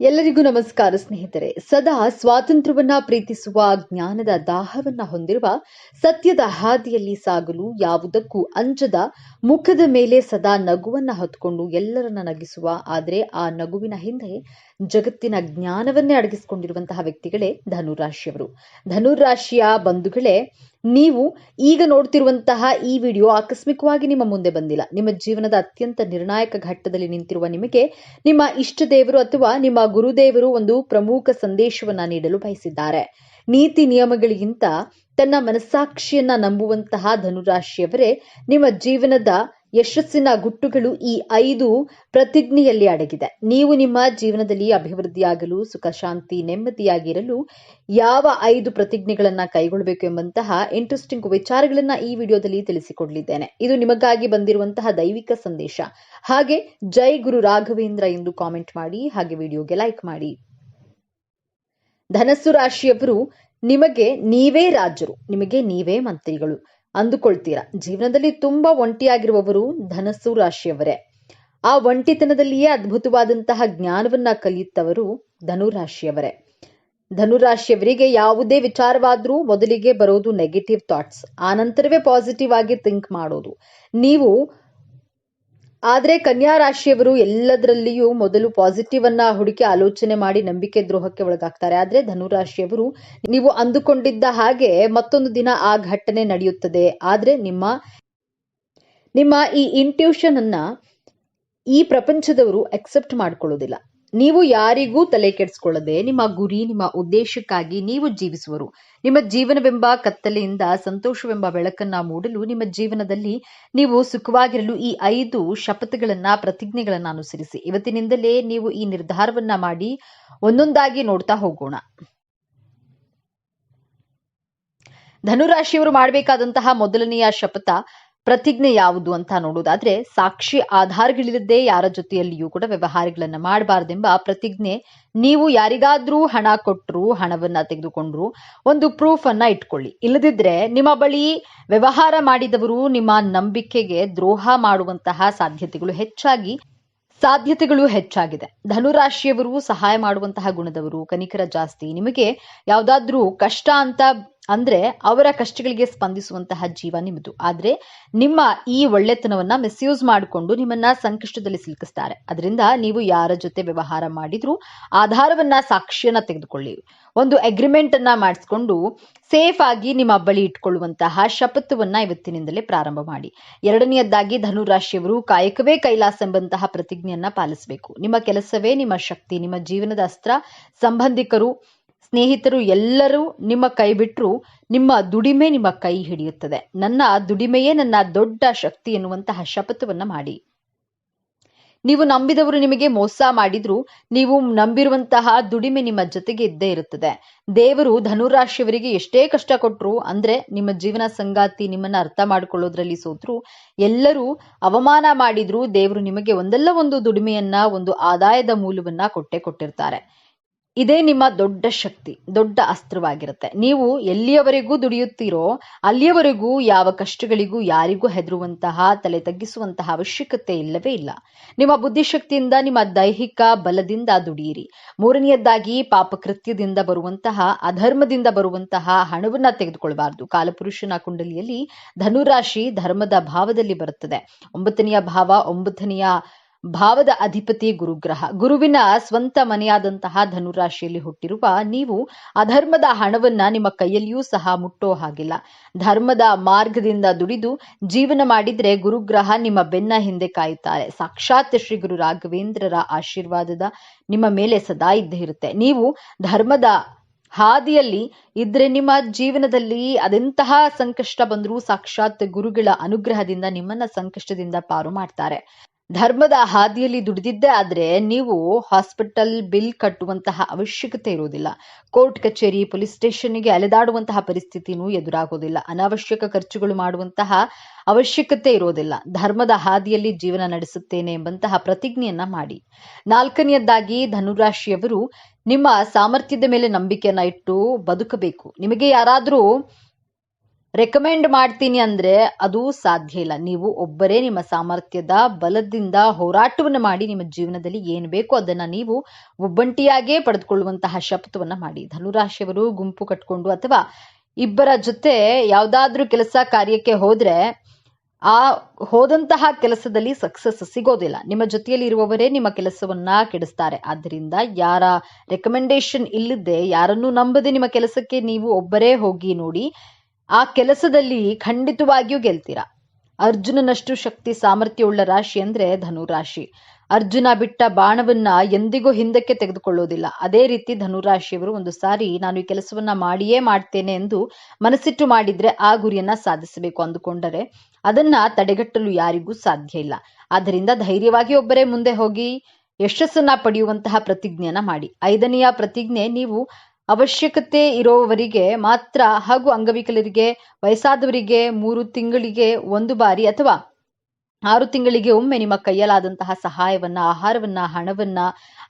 ಎಲ್ಲರಿಗೂ ನಮಸ್ಕಾರ ಸ್ನೇಹಿತರೆ. ಸದಾ ಸ್ವಾತಂತ್ರ್ಯವನ್ನ ಪ್ರೀತಿಸುವ, ಜ್ಞಾನದ ದಾಹವನ್ನ ಹೊಂದಿರುವ, ಸತ್ಯದ ಹಾದಿಯಲ್ಲಿ ಸಾಗಲು ಯಾವುದಕ್ಕೂ ಅಂಜದ, ಮುಖದ ಮೇಲೆ ಸದಾ ನಗುವನ್ನ ಹೊತ್ತುಕೊಂಡು ಎಲ್ಲರನ್ನ ನಗಿಸುವ, ಆದರೆ ಆ ನಗುವಿನ ಹಿಂದೆ ಜಗತ್ತಿನ ಜ್ಞಾನವನ್ನೇ ಅಡಗಿಸಿಕೊಂಡಿರುವಂತಹ ವ್ಯಕ್ತಿಗಳೇ ಧನುರಾಶಿಯವರು. ಧನುರಾಶಿಯ ಬಂಧುಗಳೇ, ನೀವು ಈಗ ನೋಡ್ತಿರುವಂತಹ ಈ ವಿಡಿಯೋ ಆಕಸ್ಮಿಕವಾಗಿ ನಿಮ್ಮ ಮುಂದೆ ಬಂದಿಲ್ಲ. ನಿಮ್ಮ ಜೀವನದ ಅತ್ಯಂತ ನಿರ್ಣಾಯಕ ಘಟ್ಟದಲ್ಲಿ ನಿಂತಿರುವ ನಿಮಗೆ ನಿಮ್ಮ ಇಷ್ಟ ದೇವರು ಅಥವಾ ನಿಮ್ಮ ಗುರುದೇವರು ಒಂದು ಪ್ರಮುಖ ಸಂದೇಶವನ್ನ ನೀಡಲು ಬಯಸಿದ್ದಾರೆ. ನೀತಿ ನಿಯಮಗಳಿಗಿಂತ ತನ್ನ ಮನಸ್ಸಾಕ್ಷಿಯನ್ನ ನಂಬುವಂತಹ ಧನುರಾಶಿಯವರೇ, ನಿಮ್ಮ ಜೀವನದ ಯಶಸ್ಸಿನ ಗುಟ್ಟುಗಳು ಈ 5 ಪ್ರತಿಜ್ಞೆಯಲ್ಲಿ ಅಡಗಿದೆ. ನೀವು ನಿಮ್ಮ ಜೀವನದಲ್ಲಿ ಅಭಿವೃದ್ಧಿಯಾಗಲು, ಸುಖ ಶಾಂತಿ ನೆಮ್ಮದಿಯಾಗಿರಲು ಯಾವ 5 ಪ್ರತಿಜ್ಞೆಗಳನ್ನ ಕೈಗೊಳ್ಳಬೇಕು ಎಂಬಂತಹ ಇಂಟ್ರೆಸ್ಟಿಂಗ್ ವಿಚಾರಗಳನ್ನ ಈ ವಿಡಿಯೋದಲ್ಲಿ ತಿಳಿಸಿಕೊಡಲಿದ್ದೇನೆ. ಇದು ನಿಮಗಾಗಿ ಬಂದಿರುವಂತಹ ದೈವಿಕ ಸಂದೇಶ. ಹಾಗೆ ಜೈ ಗುರು ರಾಘವೇಂದ್ರ ಎಂದು ಕಾಮೆಂಟ್ ಮಾಡಿ, ಹಾಗೆ ವಿಡಿಯೋಗೆ ಲೈಕ್ ಮಾಡಿ. ಧನಸ್ಸು ರಾಶಿಯವರು, ನಿಮಗೆ ನೀವೇ ರಾಜರು, ನಿಮಗೆ ನೀವೇ ಮಂತ್ರಿಗಳು ಅಂದುಕೊಳ್ತೀರಾ. ಜೀವನದಲ್ಲಿ ತುಂಬಾ ಒಂಟಿಯಾಗಿರುವವರು ಧನಸ್ಸು ರಾಶಿಯವರೇ. ಆ ಒಂಟಿತನದಲ್ಲಿಯೇ ಅದ್ಭುತವಾದಂತಹ ಜ್ಞಾನವನ್ನ ಕಲಿಯುತ್ತವರು ಧನುರಾಶಿಯವರೇ. ಧನುರಾಶಿಯವರಿಗೆ ಯಾವುದೇ ವಿಚಾರವಾದ್ರೂ ಮೊದಲಿಗೆ ಬರೋದು ನೆಗೆಟಿವ್ ಥಾಟ್ಸ್, ಆನಂತರವೇ ಪಾಸಿಟಿವ್ ಆಗಿ ಥಿಂಕ್ ಮಾಡೋದು ನೀವು. ಆದ್ರೆ ಕನ್ಯಾ ರಾಶಿಯವರು ಎಲ್ಲದರಲ್ಲಿಯೂ ಮೊದಲು ಪಾಸಿಟಿವ್ ಅನ್ನ ಹುಡುಕಿ ಆಲೋಚನೆ ಮಾಡಿ ನಂಬಿಕೆ ದ್ರೋಹಕ್ಕೆ ಒಳಗಾಗ್ತಾರೆ. ಆದ್ರೆ ಧನುರಾಶಿಯವರು, ನೀವು ಅಂದುಕೊಂಡಿದ್ದ ಹಾಗೆ ಮತ್ತೊಂದು ದಿನ ಆ ಘಟನೆ ನಡೆಯುತ್ತದೆ. ಆದ್ರೆ ನಿಮ್ಮ ಈ ಇಂಟ್ಯೂಷನ್ ಅನ್ನ ಈ ಪ್ರಪಂಚದವರು ಅಕ್ಸೆಪ್ಟ್ ಮಾಡ್ಕೊಳ್ಳೋದಿಲ್ಲ. ನೀವು ಯಾರಿಗೂ ತಲೆ ಕೆಡಿಸ್ಕೊಳ್ಳದೆ ನಿಮ್ಮ ಗುರಿ, ನಿಮ್ಮ ಉದ್ದೇಶಕ್ಕಾಗಿ ನೀವು ಜೀವಿಸುವರು. ನಿಮ್ಮ ಜೀವನವೆಂಬ ಕತ್ತಲೆಯಿಂದ ಸಂತೋಷವೆಂಬ ಬೆಳಕನ್ನ ಮೂಡಲು, ನಿಮ್ಮ ಜೀವನದಲ್ಲಿ ನೀವು ಸುಖವಾಗಿರಲು ಈ 5 ಶಪಥಗಳನ್ನ, ಪ್ರತಿಜ್ಞೆಗಳನ್ನ ಅನುಸರಿಸಿ. ಇವತ್ತಿನಿಂದಲೇ ನೀವು ಈ ನಿರ್ಧಾರವನ್ನ ಮಾಡಿ ಒಂದೊಂದಾಗಿ ನೋಡ್ತಾ ಹೋಗೋಣ. ಧನುರಾಶಿಯವರು ಮಾಡಬೇಕಾದಂತಹ ಮೊದಲನೆಯ ಶಪಥ, ಪ್ರತಿಜ್ಞೆ ಯಾವುದು ಅಂತ ನೋಡೋದಾದ್ರೆ, ಸಾಕ್ಷಿ ಆಧಾರಗಳಿಲ್ಲದೆ ಯಾರ ಜೊತೆಯಲ್ಲಿಯೂ ಕೂಡ ವ್ಯವಹಾರಗಳನ್ನ ಮಾಡಬಾರ್ದೆಂಬ ಪ್ರತಿಜ್ಞೆ. ನೀವು ಯಾರಿಗಾದ್ರೂ ಹಣ ಕೊಟ್ಟರು, ಹಣವನ್ನ ತೆಗೆದುಕೊಂಡ್ರು, ಒಂದು ಪ್ರೂಫ್ ಅನ್ನ ಇಟ್ಕೊಳ್ಳಿ. ಇಲ್ಲದಿದ್ರೆ ನಿಮ್ಮ ಬಳಿ ವ್ಯವಹಾರ ಮಾಡಿದವರು ನಿಮ್ಮ ನಂಬಿಕೆಗೆ ದ್ರೋಹ ಮಾಡುವಂತಹ ಸಾಧ್ಯತೆಗಳು ಹೆಚ್ಚಾಗಿದೆ. ಧನುರಾಶಿಯವರು ಸಹಾಯ ಮಾಡುವಂತಹ ಗುಣದವರು, ಕನಿಕರ ಜಾಸ್ತಿ. ನಿಮಗೆ ಯಾವ್ದಾದ್ರೂ ಕಷ್ಟ ಅಂತ ಅಂದ್ರೆ ಅವರ ಕಷ್ಟಗಳಿಗೆ ಸ್ಪಂದಿಸುವಂತಹ ಜೀವ ನಿಮ್ಮದು. ಆದ್ರೆ ನಿಮ್ಮ ಈ ಒಳ್ಳೆತನವನ್ನ ಮಿಸ್ಯೂಸ್ ಮಾಡಿಕೊಂಡು ನಿಮ್ಮನ್ನ ಸಂಕಷ್ಟದಲ್ಲಿ ಸಿಲುಕಿಸ್ತಾರೆ. ಅದರಿಂದ ನೀವು ಯಾರ ಜೊತೆ ವ್ಯವಹಾರ ಮಾಡಿದ್ರು ಆಧಾರವನ್ನ, ಸಾಕ್ಷಿಯನ್ನ ತೆಗೆದುಕೊಳ್ಳಿ. ಒಂದು ಅಗ್ರಿಮೆಂಟ್ ಅನ್ನ ಮಾಡಿಸ್ಕೊಂಡು ಸೇಫ್ ಆಗಿ ನಿಮ್ಮ ಬಳಿ ಇಟ್ಕೊಳ್ಳುವಂತಹ ಶಪಥವನ್ನ ಇವತ್ತಿನಿಂದಲೇ ಪ್ರಾರಂಭ ಮಾಡಿ. ಎರಡನೆಯದಾಗಿ, ಧನುರಾಶಿಯವರು ಕಾಯಕವೇ ಕೈಲಾಸ ಎಂಬಂತಹ ಪ್ರತಿಜ್ಞೆಯನ್ನ ಪಾಲಿಸಬೇಕು. ನಿಮ್ಮ ಕೆಲಸವೇ ನಿಮ್ಮ ಶಕ್ತಿ. ನಿಮ್ಮ ಜೀವನದ ಅಸ್ತ್ರ. ಸಂಬಂಧಿಕರು, ಸ್ನೇಹಿತರು ಎಲ್ಲರೂ ನಿಮ್ಮ ಕೈ ಬಿಟ್ಟರು ನಿಮ್ಮ ದುಡಿಮೆ ನಿಮ್ಮ ಕೈ ಹಿಡಿಯುತ್ತದೆ. ನನ್ನ ದುಡಿಮೆಯೇ ನನ್ನ ದೊಡ್ಡ ಶಕ್ತಿ ಎನ್ನುವಂತಹ ಶಪಥವನ್ನ ಮಾಡಿ. ನೀವು ನಂಬಿದವರು ನಿಮಗೆ ಮೋಸ ಮಾಡಿದ್ರು, ನೀವು ನಂಬಿರುವಂತಹ ದುಡಿಮೆ ನಿಮ್ಮ ಜೊತೆಗೆ ಇದ್ದೇ ಇರುತ್ತದೆ. ದೇವರು ಧನುರಾಶಿಯವರಿಗೆ ಎಷ್ಟೇ ಕಷ್ಟ ಕೊಟ್ರು, ಅಂದ್ರೆ ನಿಮ್ಮ ಜೀವನ ಸಂಗಾತಿ ನಿಮ್ಮನ್ನ ಅರ್ಥ ಮಾಡಿಕೊಳ್ಳೋದ್ರಲ್ಲಿ ಸೋತ್ರು, ಎಲ್ಲರೂ ಅವಮಾನ ಮಾಡಿದ್ರು, ದೇವರು ನಿಮಗೆ ಒಂದಲ್ಲ ಒಂದು ದುಡಿಮೆಯನ್ನ, ಒಂದು ಆದಾಯದ ಮೂಲವನ್ನ ಕೊಟ್ಟಿರ್ತಾರೆ. ಇದೇ ನಿಮ್ಮ ದೊಡ್ಡ ಶಕ್ತಿ, ದೊಡ್ಡ ಅಸ್ತ್ರವಾಗಿರುತ್ತೆ. ನೀವು ಎಲ್ಲಿಯವರೆಗೂ ದುಡಿಯುತ್ತೀರೋ ಅಲ್ಲಿಯವರೆಗೂ ಯಾವ ಕಷ್ಟಗಳಿಗೂ, ಯಾರಿಗೂ ಹೆದರುವಂತಹ, ತಲೆ ತಗ್ಗಿಸುವಂತಹ ಅವಶ್ಯಕತೆ ಇಲ್ಲವೇ ಇಲ್ಲ. ನಿಮ್ಮ ಬುದ್ಧಿಶಕ್ತಿಯಿಂದ, ನಿಮ್ಮ ದೈಹಿಕ ಬಲದಿಂದ ದುಡಿಯಿರಿ. ಮೂರನೆಯದಾಗಿ, ಪಾಪಕೃತ್ಯದಿಂದ ಬರುವಂತಹ, ಅಧರ್ಮದಿಂದ ಬರುವಂತಹ ಹಣವನ್ನ ತೆಗೆದುಕೊಳ್ಳಬಾರದು. ಕಾಲಪುರುಷನ ಕುಂಡಲಿಯಲ್ಲಿ ಧನುರಾಶಿ ಧರ್ಮದ ಭಾವದಲ್ಲಿ ಬರುತ್ತದೆ. 9ನೆಯ ಭಾವ, 9ನೆಯ ಭಾವದ ಅಧಿಪತಿ ಗುರುಗ್ರಹ. ಗುರುವಿನ ಸ್ವಂತ ಮನೆಯಾದಂತಹ ಧನುರಾಶಿಯಲ್ಲಿ ಹುಟ್ಟಿರುವ ನೀವು ಅಧರ್ಮದ ಹಣವನ್ನ ನಿಮ್ಮ ಕೈಯಲ್ಲಿಯೂ ಸಹ ಮುಟ್ಟೋ ಹಾಗಿಲ್ಲ. ಧರ್ಮದ ಮಾರ್ಗದಿಂದ ದುಡಿದು ಜೀವನ ಮಾಡಿದ್ರೆ ಗುರುಗ್ರಹ ನಿಮ್ಮ ಬೆನ್ನ ಹಿಂದೆ ಕಾಯುತ್ತಾರೆ. ಸಾಕ್ಷಾತ್ ಶ್ರೀ ಗುರು ರಾಘವೇಂದ್ರರ ಆಶೀರ್ವಾದದ ನಿಮ್ಮ ಮೇಲೆ ಸದಾ ಇದ್ದೇ ಇರುತ್ತೆ. ನೀವು ಧರ್ಮದ ಹಾದಿಯಲ್ಲಿ ಇದ್ರೆ ನಿಮ್ಮ ಜೀವನದಲ್ಲಿ ಅದೆಂತಹ ಸಂಕಷ್ಟ ಬಂದರೂ ಸಾಕ್ಷಾತ್ ಗುರುಗಳ ಅನುಗ್ರಹದಿಂದ ನಿಮ್ಮನ್ನ ಸಂಕಷ್ಟದಿಂದ ಪಾರು ಮಾಡ್ತಾರೆ. ಧರ್ಮದ ಹಾದಿಯಲ್ಲಿ ದುಡಿದಿದ್ದೇ ಆದ್ರೆ ನೀವು ಹಾಸ್ಪಿಟಲ್ ಬಿಲ್ ಕಟ್ಟುವಂತಹ ಅವಶ್ಯಕತೆ ಇರುವುದಿಲ್ಲ. ಕೋರ್ಟ್ ಕಚೇರಿ, ಪೊಲೀಸ್ ಸ್ಟೇಷನ್ಗೆ ಅಲೆದಾಡುವಂತಹ ಪರಿಸ್ಥಿತಿನೂ ಎದುರಾಗೋದಿಲ್ಲ. ಅನಾವಶ್ಯಕ ಖರ್ಚುಗಳು ಮಾಡುವಂತಹ ಅವಶ್ಯಕತೆ ಇರೋದಿಲ್ಲ. ಧರ್ಮದ ಹಾದಿಯಲ್ಲಿ ಜೀವನ ನಡೆಸುತ್ತೇನೆ ಎಂಬಂತಹ ಪ್ರತಿಜ್ಞೆಯನ್ನ ಮಾಡಿ. 4ನೇಯದ್ದಾಗಿ, ಧನುರಾಶಿಯವರು ನಿಮ್ಮ ಸಾಮರ್ಥ್ಯದ ಮೇಲೆ ನಂಬಿಕೆಯನ್ನ ಇಟ್ಟು ಬದುಕಬೇಕು. ನಿಮಗೆ ಯಾರಾದ್ರೂ ರೆಕಮೆಂಡ್ ಮಾಡ್ತೀನಿ ಅಂದ್ರೆ ಅದು ಸಾಧ್ಯ ಇಲ್ಲ. ನೀವು ಒಬ್ಬರೇ ನಿಮ್ಮ ಸಾಮರ್ಥ್ಯದ ಬಲದಿಂದ ಹೋರಾಟವನ್ನು ಮಾಡಿ ನಿಮ್ಮ ಜೀವನದಲ್ಲಿ ಏನು ಬೇಕೋ ಅದನ್ನ ನೀವು ಒಬ್ಬಂಟಿಯಾಗೇ ಪಡೆದುಕೊಳ್ಳುವಂತಹ ಶಪಥವನ್ನ ಮಾಡಿ. ಧನುರಾಶಿಯವರು ಗುಂಪು ಕಟ್ಕೊಂಡು ಅಥವಾ ಇಬ್ಬರ ಜೊತೆ ಯಾವ್ದಾದ್ರೂ ಕೆಲಸ ಕಾರ್ಯಕ್ಕೆ ಹೋದ್ರೆ ಆ ಹೋದಂತಹ ಕೆಲಸದಲ್ಲಿ ಸಕ್ಸಸ್ ಸಿಗೋದಿಲ್ಲ. ನಿಮ್ಮ ಜೊತೆಯಲ್ಲಿ ಇರುವವರೇ ನಿಮ್ಮ ಕೆಲಸವನ್ನ ಕೆಡಿಸ್ತಾರೆ. ಆದ್ದರಿಂದ ಯಾರ ರೆಕಮೆಂಡೇಶನ್ ಇಲ್ಲದೆ, ಯಾರನ್ನೂ ನಂಬದೆ ನಿಮ್ಮ ಕೆಲಸಕ್ಕೆ ನೀವು ಒಬ್ಬರೇ ಹೋಗಿ ನೋಡಿ. ಆ ಕೆಲಸದಲ್ಲಿ ಖಂಡಿತವಾಗಿಯೂ ಗೆಲ್ತೀರಾ. ಅರ್ಜುನನಷ್ಟು ಶಕ್ತಿ ಸಾಮರ್ಥ್ಯವುಳ್ಳ ರಾಶಿ ಅಂದ್ರೆ ಧನುರಾಶಿ. ಅರ್ಜುನ ಬಿಟ್ಟ ಬಾಣವನ್ನ ಎಂದಿಗೂ ಹಿಂದಕ್ಕೆ ತೆಗೆದುಕೊಳ್ಳೋದಿಲ್ಲ. ಅದೇ ರೀತಿ ಧನುರಾಶಿಯವರು ಒಂದು ಸಾರಿ ನಾನು ಈ ಕೆಲಸವನ್ನ ಮಾಡಿಯೇ ಮಾಡ್ತೇನೆ ಎಂದು ಮನಸ್ಸಿಟ್ಟು ಮಾಡಿದ್ರೆ ಆ ಗುರಿಯನ್ನ ಸಾಧಿಸಬೇಕು ಅಂದುಕೊಂಡರೆ ಅದನ್ನ ತಡೆಗಟ್ಟಲು ಯಾರಿಗೂ ಸಾಧ್ಯ ಇಲ್ಲ. ಆದ್ದರಿಂದ ಧೈರ್ಯವಾಗಿ ಒಬ್ಬರೇ ಮುಂದೆ ಹೋಗಿ ಯಶಸ್ಸನ್ನ ಪಡೆಯುವಂತಹ ಪ್ರತಿಜ್ಞೆಯನ್ನ ಮಾಡಿ. 5ನೆಯ ಪ್ರತಿಜ್ಞೆ, ನೀವು ಅವಶ್ಯಕತೆ ಇರುವವರಿಗೆ ಮಾತ್ರ ಹಾಗೂ ಅಂಗವಿಕಲರಿಗೆ, ವಯಸ್ಸಾದವರಿಗೆ 3 ತಿಂಗಳಿಗೆ 1 ಬಾರಿ ಅಥವಾ 6 ತಿಂಗಳಿಗೆ ಒಮ್ಮೆ ನಿಮ್ಮ ಕೈಯಲ್ಲಾದಂತಹ ಸಹಾಯವನ್ನ, ಆಹಾರವನ್ನ, ಹಣವನ್ನ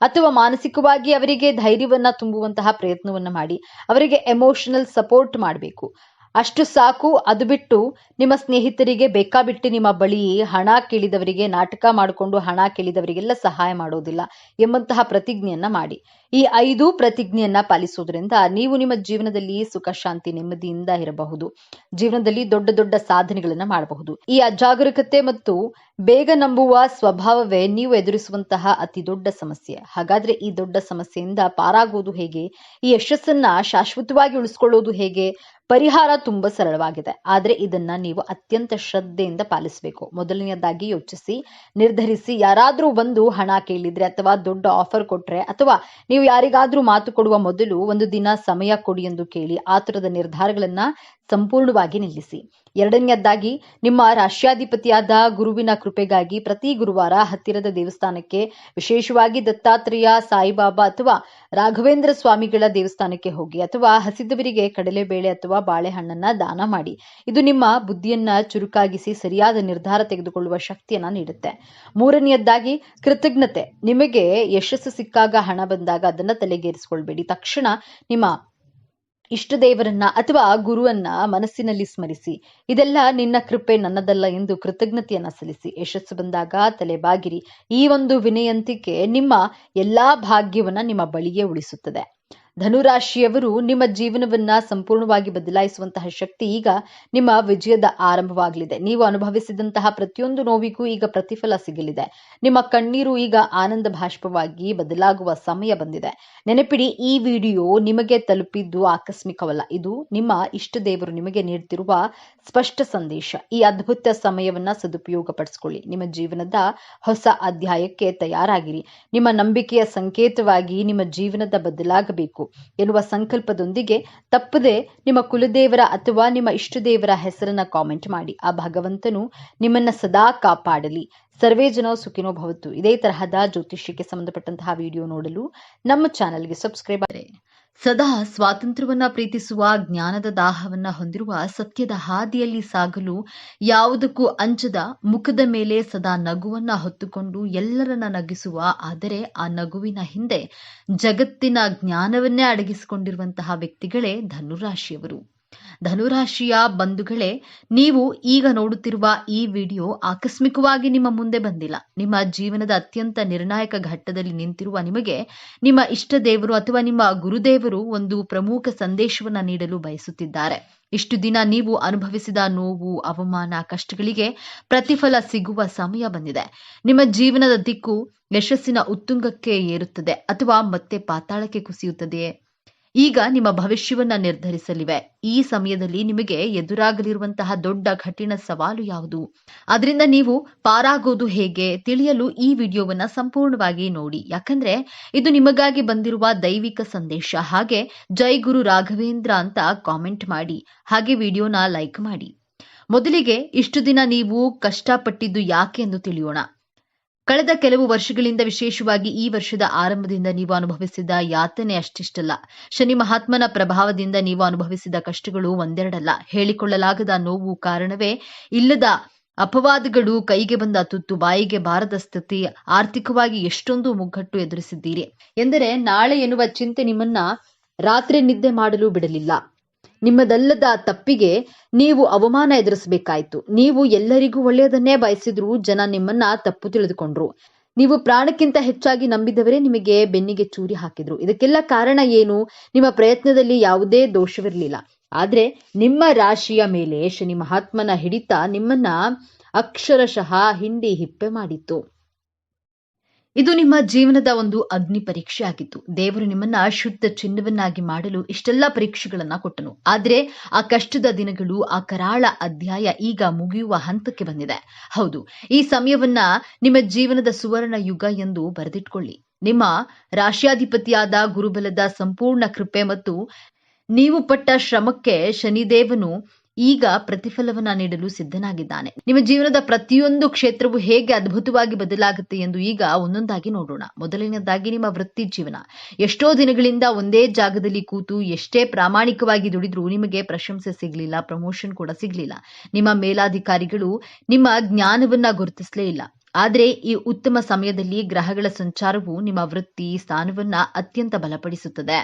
ಅಥವಾ ಮಾನಸಿಕವಾಗಿ ಅವರಿಗೆ ಧೈರ್ಯವನ್ನ ತುಂಬುವಂತಹ ಪ್ರಯತ್ನವನ್ನ ಮಾಡಿ. ಅವರಿಗೆ ಎಮೋಷನಲ್ ಸಪೋರ್ಟ್ ಮಾಡಬೇಕು. ಅಷ್ಟು ಸಾಕು. ಅದು ಬಿಟ್ಟು ನಿಮ್ಮ ಸ್ನೇಹಿತರಿಗೆ ಬೇಕಾಬಿಟ್ಟು ನಿಮ್ಮ ಬಳಿ ಹಣ ಕೇಳಿದವರಿಗೆ, ನಾಟಕ ಮಾಡಿಕೊಂಡು ಹಣ ಕೇಳಿದವರಿಗೆಲ್ಲ ಸಹಾಯ ಮಾಡೋದಿಲ್ಲ ಎಂಬಂತಹ ಪ್ರತಿಜ್ಞೆಯನ್ನ ಮಾಡಿ. ಈ 5 ಪ್ರತಿಜ್ಞೆಯನ್ನ ಪಾಲಿಸುವುದರಿಂದ ನೀವು ನಿಮ್ಮ ಜೀವನದಲ್ಲಿ ಸುಖ, ಶಾಂತಿ, ನೆಮ್ಮದಿಯಿಂದ ಇರಬಹುದು. ಜೀವನದಲ್ಲಿ ದೊಡ್ಡ ದೊಡ್ಡ ಸಾಧನೆಗಳನ್ನ ಮಾಡಬಹುದು. ಈ ಅಜಾಗರೂಕತೆ ಮತ್ತು ಬೇಗ ನಂಬುವ ಸ್ವಭಾವವೇ ನೀವು ಎದುರಿಸುವಂತಹ ಅತಿ ದೊಡ್ಡ ಸಮಸ್ಯೆ. ಹಾಗಾದ್ರೆ ಈ ದೊಡ್ಡ ಸಮಸ್ಯೆಯಿಂದ ಪಾರಾಗುವುದು ಹೇಗೆ? ಈ ಯಶಸ್ಸನ್ನ ಶಾಶ್ವತವಾಗಿ ಉಳಿಸ್ಕೊಳ್ಳೋದು ಹೇಗೆ? ಪರಿಹಾರ ತುಂಬಾ ಸರಳವಾಗಿದೆ. ಆದ್ರೆ ಇದನ್ನ ನೀವು ಅತ್ಯಂತ ಶ್ರದ್ಧೆಯಿಂದ ಪಾಲಿಸಬೇಕು. ಮೊದಲನೆಯದಾಗಿ ಯೋಚಿಸಿ, ನಿರ್ಧರಿಸಿ. ಯಾರಾದ್ರೂ ಬಂದು ಹಣ ಕೇಳಿದ್ರೆ ಅಥವಾ ದೊಡ್ಡ ಆಫರ್ ಕೊಟ್ರೆ ಅಥವಾ ನೀವು ಯಾರಿಗಾದ್ರೂ ಮಾತು ಕೊಡುವ ಮೊದಲು ಒಂದು ದಿನ ಸಮಯ ಕೊಡಿ ಎಂದು ಕೇಳಿ ಆತುರದ ನಿರ್ಧಾರಗಳನ್ನ ಸಂಪೂರ್ಣವಾಗಿ ನಿಲ್ಲಿಸಿ. 2ನೆಯದಾಗಿ, ನಿಮ್ಮ ರಾಶ್ಯಾಧಿಪತಿಯಾದ ಗುರುವಿನ ಕೃಪೆಗಾಗಿ ಪ್ರತಿ ಗುರುವಾರ ಹತ್ತಿರದ ದೇವಸ್ಥಾನಕ್ಕೆ, ವಿಶೇಷವಾಗಿ ದತ್ತಾತ್ರೇಯ, ಸಾಯಿಬಾಬಾ ಅಥವಾ ರಾಘವೇಂದ್ರ ಸ್ವಾಮಿಗಳ ದೇವಸ್ಥಾನಕ್ಕೆ ಹೋಗಿ ಅಥವಾ ಹಸಿದವರಿಗೆ ಕಡಲೆಬೇಳೆ ಅಥವಾ ಬಾಳೆಹಣ್ಣನ್ನ ದಾನ ಮಾಡಿ. ಇದು ನಿಮ್ಮ ಬುದ್ಧಿಯನ್ನ ಚುರುಕಾಗಿಸಿ ಸರಿಯಾದ ನಿರ್ಧಾರ ತೆಗೆದುಕೊಳ್ಳುವ ಶಕ್ತಿಯನ್ನ ನೀಡುತ್ತೆ. 3ನೆಯದಾಗಿ, ಕೃತಜ್ಞತೆ. ನಿಮಗೆ ಯಶಸ್ಸು ಸಿಕ್ಕಾಗ, ಹಣ ಬಂದಾಗ ಅದನ್ನ ತಲೆಗೇರಿಸಿಕೊಳ್ಬೇಡಿ. ತಕ್ಷಣ ನಿಮ್ಮ ಇಷ್ಟ ದೇವರನ್ನ ಅಥವಾ ಗುರುವನ್ನ ಮನಸ್ಸಿನಲ್ಲಿ ಸ್ಮರಿಸಿ. ಇದೆಲ್ಲ ನಿನ್ನ ಕೃಪೆ, ನನ್ನದಲ್ಲ ಎಂದು ಕೃತಜ್ಞತೆಯನ್ನ ಸಲ್ಲಿಸಿ. ಯಶಸ್ಸು ಬಂದಾಗ ತಲೆಬಾಗಿರಿ. ಈ ಒಂದು ವಿನಯಂತಿಕೆ ನಿಮ್ಮ ಎಲ್ಲಾ ಭಾಗ್ಯವನ್ನ ನಿಮ್ಮ ಬಳಿಯೇ ಉಳಿಸುತ್ತದೆ. ಧನುರಾಶಿಯವರು ನಿಮ್ಮ ಜೀವನವನ್ನ ಸಂಪೂರ್ಣವಾಗಿ ಬದಲಾಯಿಸುವಂತಹ ಶಕ್ತಿ ಈಗ ನಿಮ್ಮ ವಿಜಯದ ಆರಂಭವಾಗಲಿದೆ. ನೀವು ಅನುಭವಿಸಿದಂತಹ ಪ್ರತಿಯೊಂದು ನೋವಿಗೂ ಈಗ ಪ್ರತಿಫಲ ಸಿಗಲಿದೆ. ನಿಮ್ಮ ಕಣ್ಣೀರು ಈಗ ಆನಂದ ಭಾಷ್ಪವಾಗಿ ಬದಲಾಗುವ ಸಮಯ ಬಂದಿದೆ. ನೆನಪಿಡಿ, ಈ ವಿಡಿಯೋ ನಿಮಗೆ ತಲುಪಿದ್ದು ಆಕಸ್ಮಿಕವಲ್ಲ. ಇದು ನಿಮ್ಮ ಇಷ್ಟ ದೇವರು ನಿಮಗೆ ನೀಡುತ್ತಿರುವ ಸ್ಪಷ್ಟ ಸಂದೇಶ. ಈ ಅದ್ಭುತ ಸಮಯವನ್ನ ಸದುಪಯೋಗ ಪಡಿಸಿಕೊಳ್ಳಿ. ನಿಮ್ಮ ಜೀವನದ ಹೊಸ ಅಧ್ಯಾಯಕ್ಕೆ ತಯಾರಾಗಿರಿ. ನಿಮ್ಮ ನಂಬಿಕೆಯ ಸಂಕೇತವಾಗಿ ನಿಮ್ಮ ಜೀವನದ ಬದಲಾಗಬೇಕು ಎನ್ನುವ ಸಂಕಲ್ಪದೊಂದಿಗೆ ತಪ್ಪದೆ ನಿಮ್ಮ ಕುಲದೇವರ ಅಥವಾ ನಿಮ್ಮ ಇಷ್ಟ ದೇವರ ಹೆಸರನ್ನ ಕಾಮೆಂಟ್ ಮಾಡಿ. ಆ ಭಗವಂತನು ನಿಮ್ಮನ್ನ ಸದಾ ಕಾಪಾಡಲಿ. ಸರ್ವೇ ಜನ ಸುಖಿನೋ ಭವತು. ಇದೇ ತರಹದ ಜ್ಯೋತಿಷ್ಯಕ್ಕೆ ಸಂಬಂಧಪಟ್ಟಂತಹ ವಿಡಿಯೋ ನೋಡಲು ನಮ್ಮ ಚಾನೆಲ್ಗೆ ಸಬ್ಸ್ಕ್ರೈಬ್ ಮಾಡಿ. ಸದಾ ಸ್ವಾತಂತ್ರ್ಯವನ್ನ ಪ್ರೀತಿಸುವ, ಜ್ಞಾನದ ದಾಹವನ್ನ ಹೊಂದಿರುವ, ಸತ್ಯದ ಹಾದಿಯಲ್ಲಿ ಸಾಗಲು ಯಾವುದಕ್ಕೂ ಅಂಜದ, ಮುಖದ ಮೇಲೆ ಸದಾ ನಗುವನ್ನ ಹೊತ್ತುಕೊಂಡು ಎಲ್ಲರನ್ನ ನಗಿಸುವ, ಆದರೆ ಆ ನಗುವಿನ ಹಿಂದೆ ಜಗತ್ತಿನ ಜ್ಞಾನವನ್ನೇ ಅಡಗಿಸಿಕೊಂಡಿರುವಂತಹ ವ್ಯಕ್ತಿಗಳೇ ಧನುರಾಶಿಯವರು. ಧನುರಾಶಿಯ ಬಂಧುಗಳೇ, ನೀವು ಈಗ ನೋಡುತ್ತಿರುವ ಈ ವಿಡಿಯೋ ಆಕಸ್ಮಿಕವಾಗಿ ನಿಮ್ಮ ಮುಂದೆ ಬಂದಿಲ್ಲ. ನಿಮ್ಮ ಜೀವನದ ಅತ್ಯಂತ ನಿರ್ಣಾಯಕ ಘಟ್ಟದಲ್ಲಿ ನಿಂತಿರುವ ನಿಮಗೆ ನಿಮ್ಮ ಇಷ್ಟ ದೇವರು ಅಥವಾ ನಿಮ್ಮ ಗುರುದೇವರು ಒಂದು ಪ್ರಮುಖ ಸಂದೇಶವನ್ನ ನೀಡಲು ಬಯಸುತ್ತಿದ್ದಾರೆ. ಇಷ್ಟು ದಿನ ನೀವು ಅನುಭವಿಸಿದ ನೋವು, ಅವಮಾನ, ಕಷ್ಟಗಳಿಗೆ ಪ್ರತಿಫಲ ಸಿಗುವ ಸಮಯ ಬಂದಿದೆ. ನಿಮ್ಮ ಜೀವನದ ದಿಕ್ಕು ಯಶಸ್ಸಿನ ಉತ್ತುಂಗಕ್ಕೆ ಏರುತ್ತದೆ ಅಥವಾ ಮತ್ತೆ ಪಾತಾಳಕ್ಕೆ ಕುಸಿಯುತ್ತದೆಯೇ? ಈಗ ನಿಮ್ಮ ಭವಿಷ್ಯವನ್ನ ನಿರ್ಧರಿಸಲಿವೆ. ಈ ಸಮಯದಲ್ಲಿ ನಿಮಗೆ ಎದುರಾಗಲಿರುವಂತಹ ದೊಡ್ಡ ಕಠಿಣ ಸವಾಲು ಯಾವುದು? ಅದರಿಂದ ನೀವು ಪಾರಾಗೋದು ಹೇಗೆ ತಿಳಿಯಲು ಈ ವಿಡಿಯೋವನ್ನ ಸಂಪೂರ್ಣವಾಗಿ ನೋಡಿ. ಯಾಕಂದ್ರೆ ಇದು ನಿಮಗಾಗಿ ಬಂದಿರುವ ದೈವಿಕ ಸಂದೇಶ. ಹಾಗೆ ಜೈ ಗುರು ರಾಘವೇಂದ್ರ ಅಂತ ಕಾಮೆಂಟ್ ಮಾಡಿ. ಹಾಗೆ ವಿಡಿಯೋನ ಲೈಕ್ ಮಾಡಿ. ಮೊದಲಿಗೆ ಇಷ್ಟು ದಿನ ನೀವು ಕಷ್ಟಪಟ್ಟಿದ್ದು ಯಾಕೆ ಎಂದು ತಿಳಿಯೋಣ. ಕಳೆದ ಕೆಲವು ವರ್ಷಗಳಿಂದ, ವಿಶೇಷವಾಗಿ ಈ ವರ್ಷದ ಆರಂಭದಿಂದ ನೀವು ಅನುಭವಿಸಿದ ಯಾತನೆ ಅಷ್ಟಿಷ್ಟಲ್ಲ. ಶನಿ ಮಹಾತ್ಮನ ಪ್ರಭಾವದಿಂದ ನೀವು ಅನುಭವಿಸಿದ ಕಷ್ಟಗಳು ಒಂದೆರಡಲ್ಲ. ಹೇಳಿಕೊಳ್ಳಲಾಗದ ನೋವು, ಕಾರಣವೇ ಇಲ್ಲದ ಅಪವಾದಗಳು, ಕೈಗೆ ಬಂದ ತುತ್ತು ಬಾಯಿಗೆ ಬಾರದ ಸ್ಥಿತಿ, ಆರ್ಥಿಕವಾಗಿ ಎಷ್ಟೊಂದು ಮುಗ್ಗಟ್ಟು ಎದುರಿಸಿದ್ದೀರಿ ಎಂದರೆ ನಾಳೆ ಎನ್ನುವ ಚಿಂತೆ ನಿಮ್ಮನ್ನ ರಾತ್ರಿ ನಿದ್ದೆ ಮಾಡಲು ಬಿಡಲಿಲ್ಲ. ನಿಮ್ಮದಲ್ಲದ ತಪ್ಪಿಗೆ ನೀವು ಅವಮಾನ ಎದುರಿಸಬೇಕಾಯ್ತು. ನೀವು ಎಲ್ಲರಿಗೂ ಒಳ್ಳೆಯದನ್ನೇ ಬಯಸಿದ್ರು ಜನ ನಿಮ್ಮನ್ನ ತಪ್ಪು ತಿಳಿದುಕೊಂಡ್ರು. ನೀವು ಪ್ರಾಣಕ್ಕಿಂತ ಹೆಚ್ಚಾಗಿ ನಂಬಿದವರೇ ನಿಮಗೆ ಬೆನ್ನಿಗೆ ಚೂರಿ ಹಾಕಿದ್ರು. ಇದಕ್ಕೆಲ್ಲ ಕಾರಣ ಏನು? ನಿಮ್ಮ ಪ್ರಯತ್ನದಲ್ಲಿ ಯಾವುದೇ ದೋಷವಿರಲಿಲ್ಲ. ಆದ್ರೆ ನಿಮ್ಮ ರಾಶಿಯ ಮೇಲೆ ಶನಿ ಮಹಾತ್ಮನ ಹಿಡಿತ ನಿಮ್ಮನ್ನ ಅಕ್ಷರಶಃ ಹಿಂಡಿ ಹಿಪ್ಪೆ ಮಾಡಿತ್ತು. ಇದು ನಿಮ್ಮ ಜೀವನದ ಒಂದು ಅಗ್ನಿ ಪರೀಕ್ಷೆ ಆಗಿತ್ತು. ದೇವರು ನಿಮ್ಮನ್ನ ಶುದ್ಧ ಚಿನ್ನವನ್ನಾಗಿ ಮಾಡಲು ಇಷ್ಟೆಲ್ಲ ಪರೀಕ್ಷೆಗಳನ್ನ ಕೊಟ್ಟನು. ಆದ್ರೆ ಆ ಕಷ್ಟದ ದಿನಗಳು, ಆ ಕರಾಳ ಅಧ್ಯಾಯ ಈಗ ಮುಗಿಯುವ ಹಂತಕ್ಕೆ ಬಂದಿದೆ. ಹೌದು, ಈ ಸಮಯವನ್ನ ನಿಮ್ಮ ಜೀವನದ ಸುವರ್ಣ ಯುಗ ಎಂದು ಬರೆದಿಟ್ಕೊಳ್ಳಿ. ನಿಮ್ಮ ರಾಶ್ಯಾಧಿಪತಿಯಾದ ಗುರುಬಲದ ಸಂಪೂರ್ಣ ಕೃಪೆ ಮತ್ತು ನೀವು ಪಟ್ಟ ಶ್ರಮಕ್ಕೆ ಶನಿದೇವನು ಈಗ ಪ್ರತಿಫಲವನ್ನ ನೀಡಲು ಸಿದ್ಧನಾಗಿದ್ದಾನೆ. ನಿಮ್ಮ ಜೀವನದ ಪ್ರತಿಯೊಂದು ಕ್ಷೇತ್ರವು ಹೇಗೆ ಅದ್ಭುತವಾಗಿ ಬದಲಾಗುತ್ತೆ ಎಂದು ಈಗ ಒಂದೊಂದಾಗಿ ನೋಡೋಣ. ಮೊದಲನೇದಾಗಿ ನಿಮ್ಮ ವೃತ್ತಿ ಜೀವನ. ಎಷ್ಟೋ ದಿನಗಳಿಂದ ಒಂದೇ ಜಾಗದಲ್ಲಿ ಕೂತು ಎಷ್ಟೇ ಪ್ರಾಮಾಣಿಕವಾಗಿ ದುಡಿದ್ರೂ ನಿಮಗೆ ಪ್ರಶಂಸೆ ಸಿಗ್ಲಿಲ್ಲ, ಪ್ರಮೋಷನ್ ಕೂಡ ಸಿಗ್ಲಿಲ್ಲ. ನಿಮ್ಮ ಮೇಲಾಧಿಕಾರಿಗಳು ನಿಮ್ಮ ಜ್ಞಾನವನ್ನ ಗುರುತಿಸಲೇ ಇಲ್ಲ. ಆದ್ರೆ ಈ ಉತ್ತಮ ಸಮಯದಲ್ಲಿ ಗ್ರಹಗಳ ಸಂಚಾರವು ನಿಮ್ಮ ವೃತ್ತಿ ಸ್ಥಾನವನ್ನ ಅತ್ಯಂತ ಬಲಪಡಿಸುತ್ತದೆ.